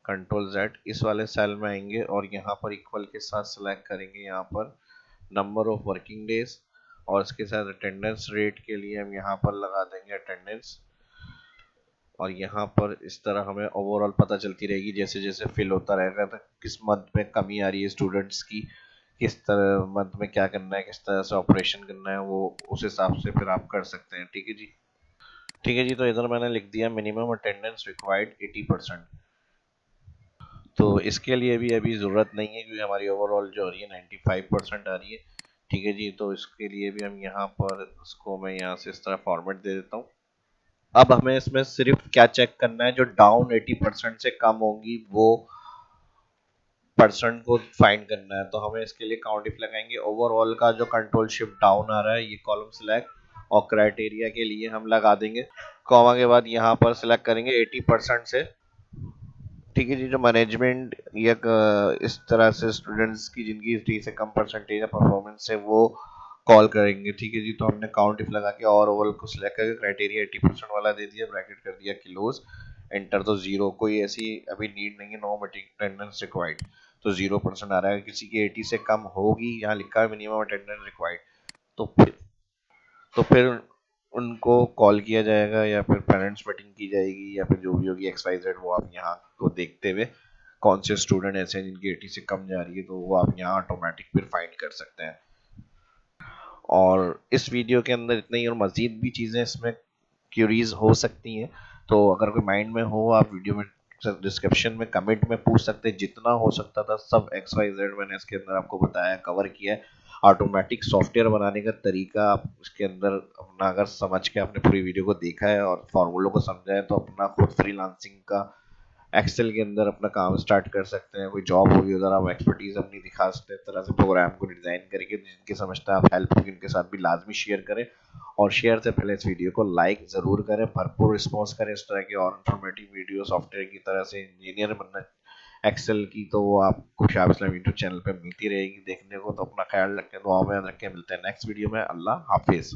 कंट्रोल जेड इस वाले सेल में आएंगे और यहाँ पर इक्वल के साथ सिलेक्ट करेंगे यहाँ पर नंबर ऑफ वर्किंग डेज, और इसके साथ अटेंडेंस रेट के लिए हम यहाँ पर लगा देंगे अटेंडेंस। और यहाँ पर इस तरह हमें ओवरऑल पता चलती रहेगी जैसे जैसे फिल होता रहेगा तो किस मंथ में कमी आ रही है स्टूडेंट्स की, किस तरह मंथ में क्या करना है, किस तरह से ऑपरेशन करना है, वो उस हिसाब से फिर आप कर सकते हैं। ठीक है जी। ठीक है जी, तो इधर मैंने लिख दिया मिनिमम अटेंडेंस रिक्वायर्ड 80%। तो इसके लिए भी अभी ज़रूरत नहीं है क्योंकि हमारी ओवरऑल जो हो रही है 95% आ रही है। ठीक है जी, तो इसके लिए भी हम यहाँ पर इसको मैं यहाँ से इस तरह फॉर्मेट दे देता हूँ। अब हमें इसमें सिर्फ क्या चेक करना है, जो डाउन 80% से कम होंगी वो परसेंट को फाइंड करना है। तो हमें इसके लिए काउंट इफ लगाएंगे, ओवरऑल का जो कंट्रोल शिफ्ट डाउन आ रहा है ये कॉलम सिलेक्ट, और क्राइटेरिया के लिए हम लगा देंगे कॉमा के बाद यहाँ पर सिलेक्ट करेंगे 80% से। ठीक है जी, जो मैनेजमेंट या इस तरह से स्टूडेंट्स की जिनकी 80 से कम परसेंटेज या परफॉर्मेंस है वो कॉल करेंगे। ठीक है जी, तो हमने काउंट इफ लगा के और ओवरऑल को सिलेक्ट करके क्राइटेरिया 80% वाला दे दिया, ब्रैकेट कर दिया क्लोज, एंटर। तो जीरो, कोई ऐसी अभी नीड नहीं है, नो अटेंडेंस रिक्वायर्ड, तो 0% आ रहा है। किसी की 80 से कम होगी, यहाँ लिखा है मिनिमम अटेंडेंस रिक्वायर्ड, तो फिर उनको कॉल किया जाएगा या फिर पेरेंट्स मीटिंग की जाएगी या फिर जो भी होगी XYZ, वो आप यहाँ को देखते हुए कौन से स्टूडेंट ऐसे हैं जिनकी 80 से कम जा रही है तो वो आप यहाँ ऑटोमेटिक फिर फाइंड कर सकते हैं। और इस वीडियो के अंदर इतना ही, और मज़ीद भी चीज़ें इसमें क्यूरीज हो सकती हैं, तो अगर कोई माइंड में हो आप वीडियो में डिस्क्रिप्शन में कमेंट में पूछ सकते हैं। जितना हो सकता था सब XYZ मैंने इसके अंदर आपको बताया, कवर किया है। ऑटोमेटिक सॉफ्टवेयर बनाने का तरीका आप इसके अंदर अपना अगर समझ के आपने पूरी वीडियो को देखा है और फॉर्मूलों को समझा है तो अपना खुद फ्रीलांसिंग का एक्सेल के अंदर अपना काम स्टार्ट कर सकते हैं। कोई जॉब होगी उधर आप एक्सपर्टीज अपनी दिखा सकते हैं, तरह से प्रोग्राम को डिजाइन करके। जिनके समझता है आप हेल्प होगी उनके साथ भी लाजमी शेयर करें, और शेयर से पहले इस वीडियो को लाइक ज़रूर करें, भरपूर रिस्पॉन्स करें इस तरह की और इन्फॉर्मेटिव वीडियो सॉफ्टवेयर की तरह से इंजीनियर बनना एक्सेल की, तो वो आपको शाह इस्लाम यूट्यूब चैनल पर मिलती रहेगी देखने को। तो अपना ख्याल रखें, दुआ में याद रखें, मिलते हैं नेक्स्ट वीडियो में। अल्लाह हाफिज़।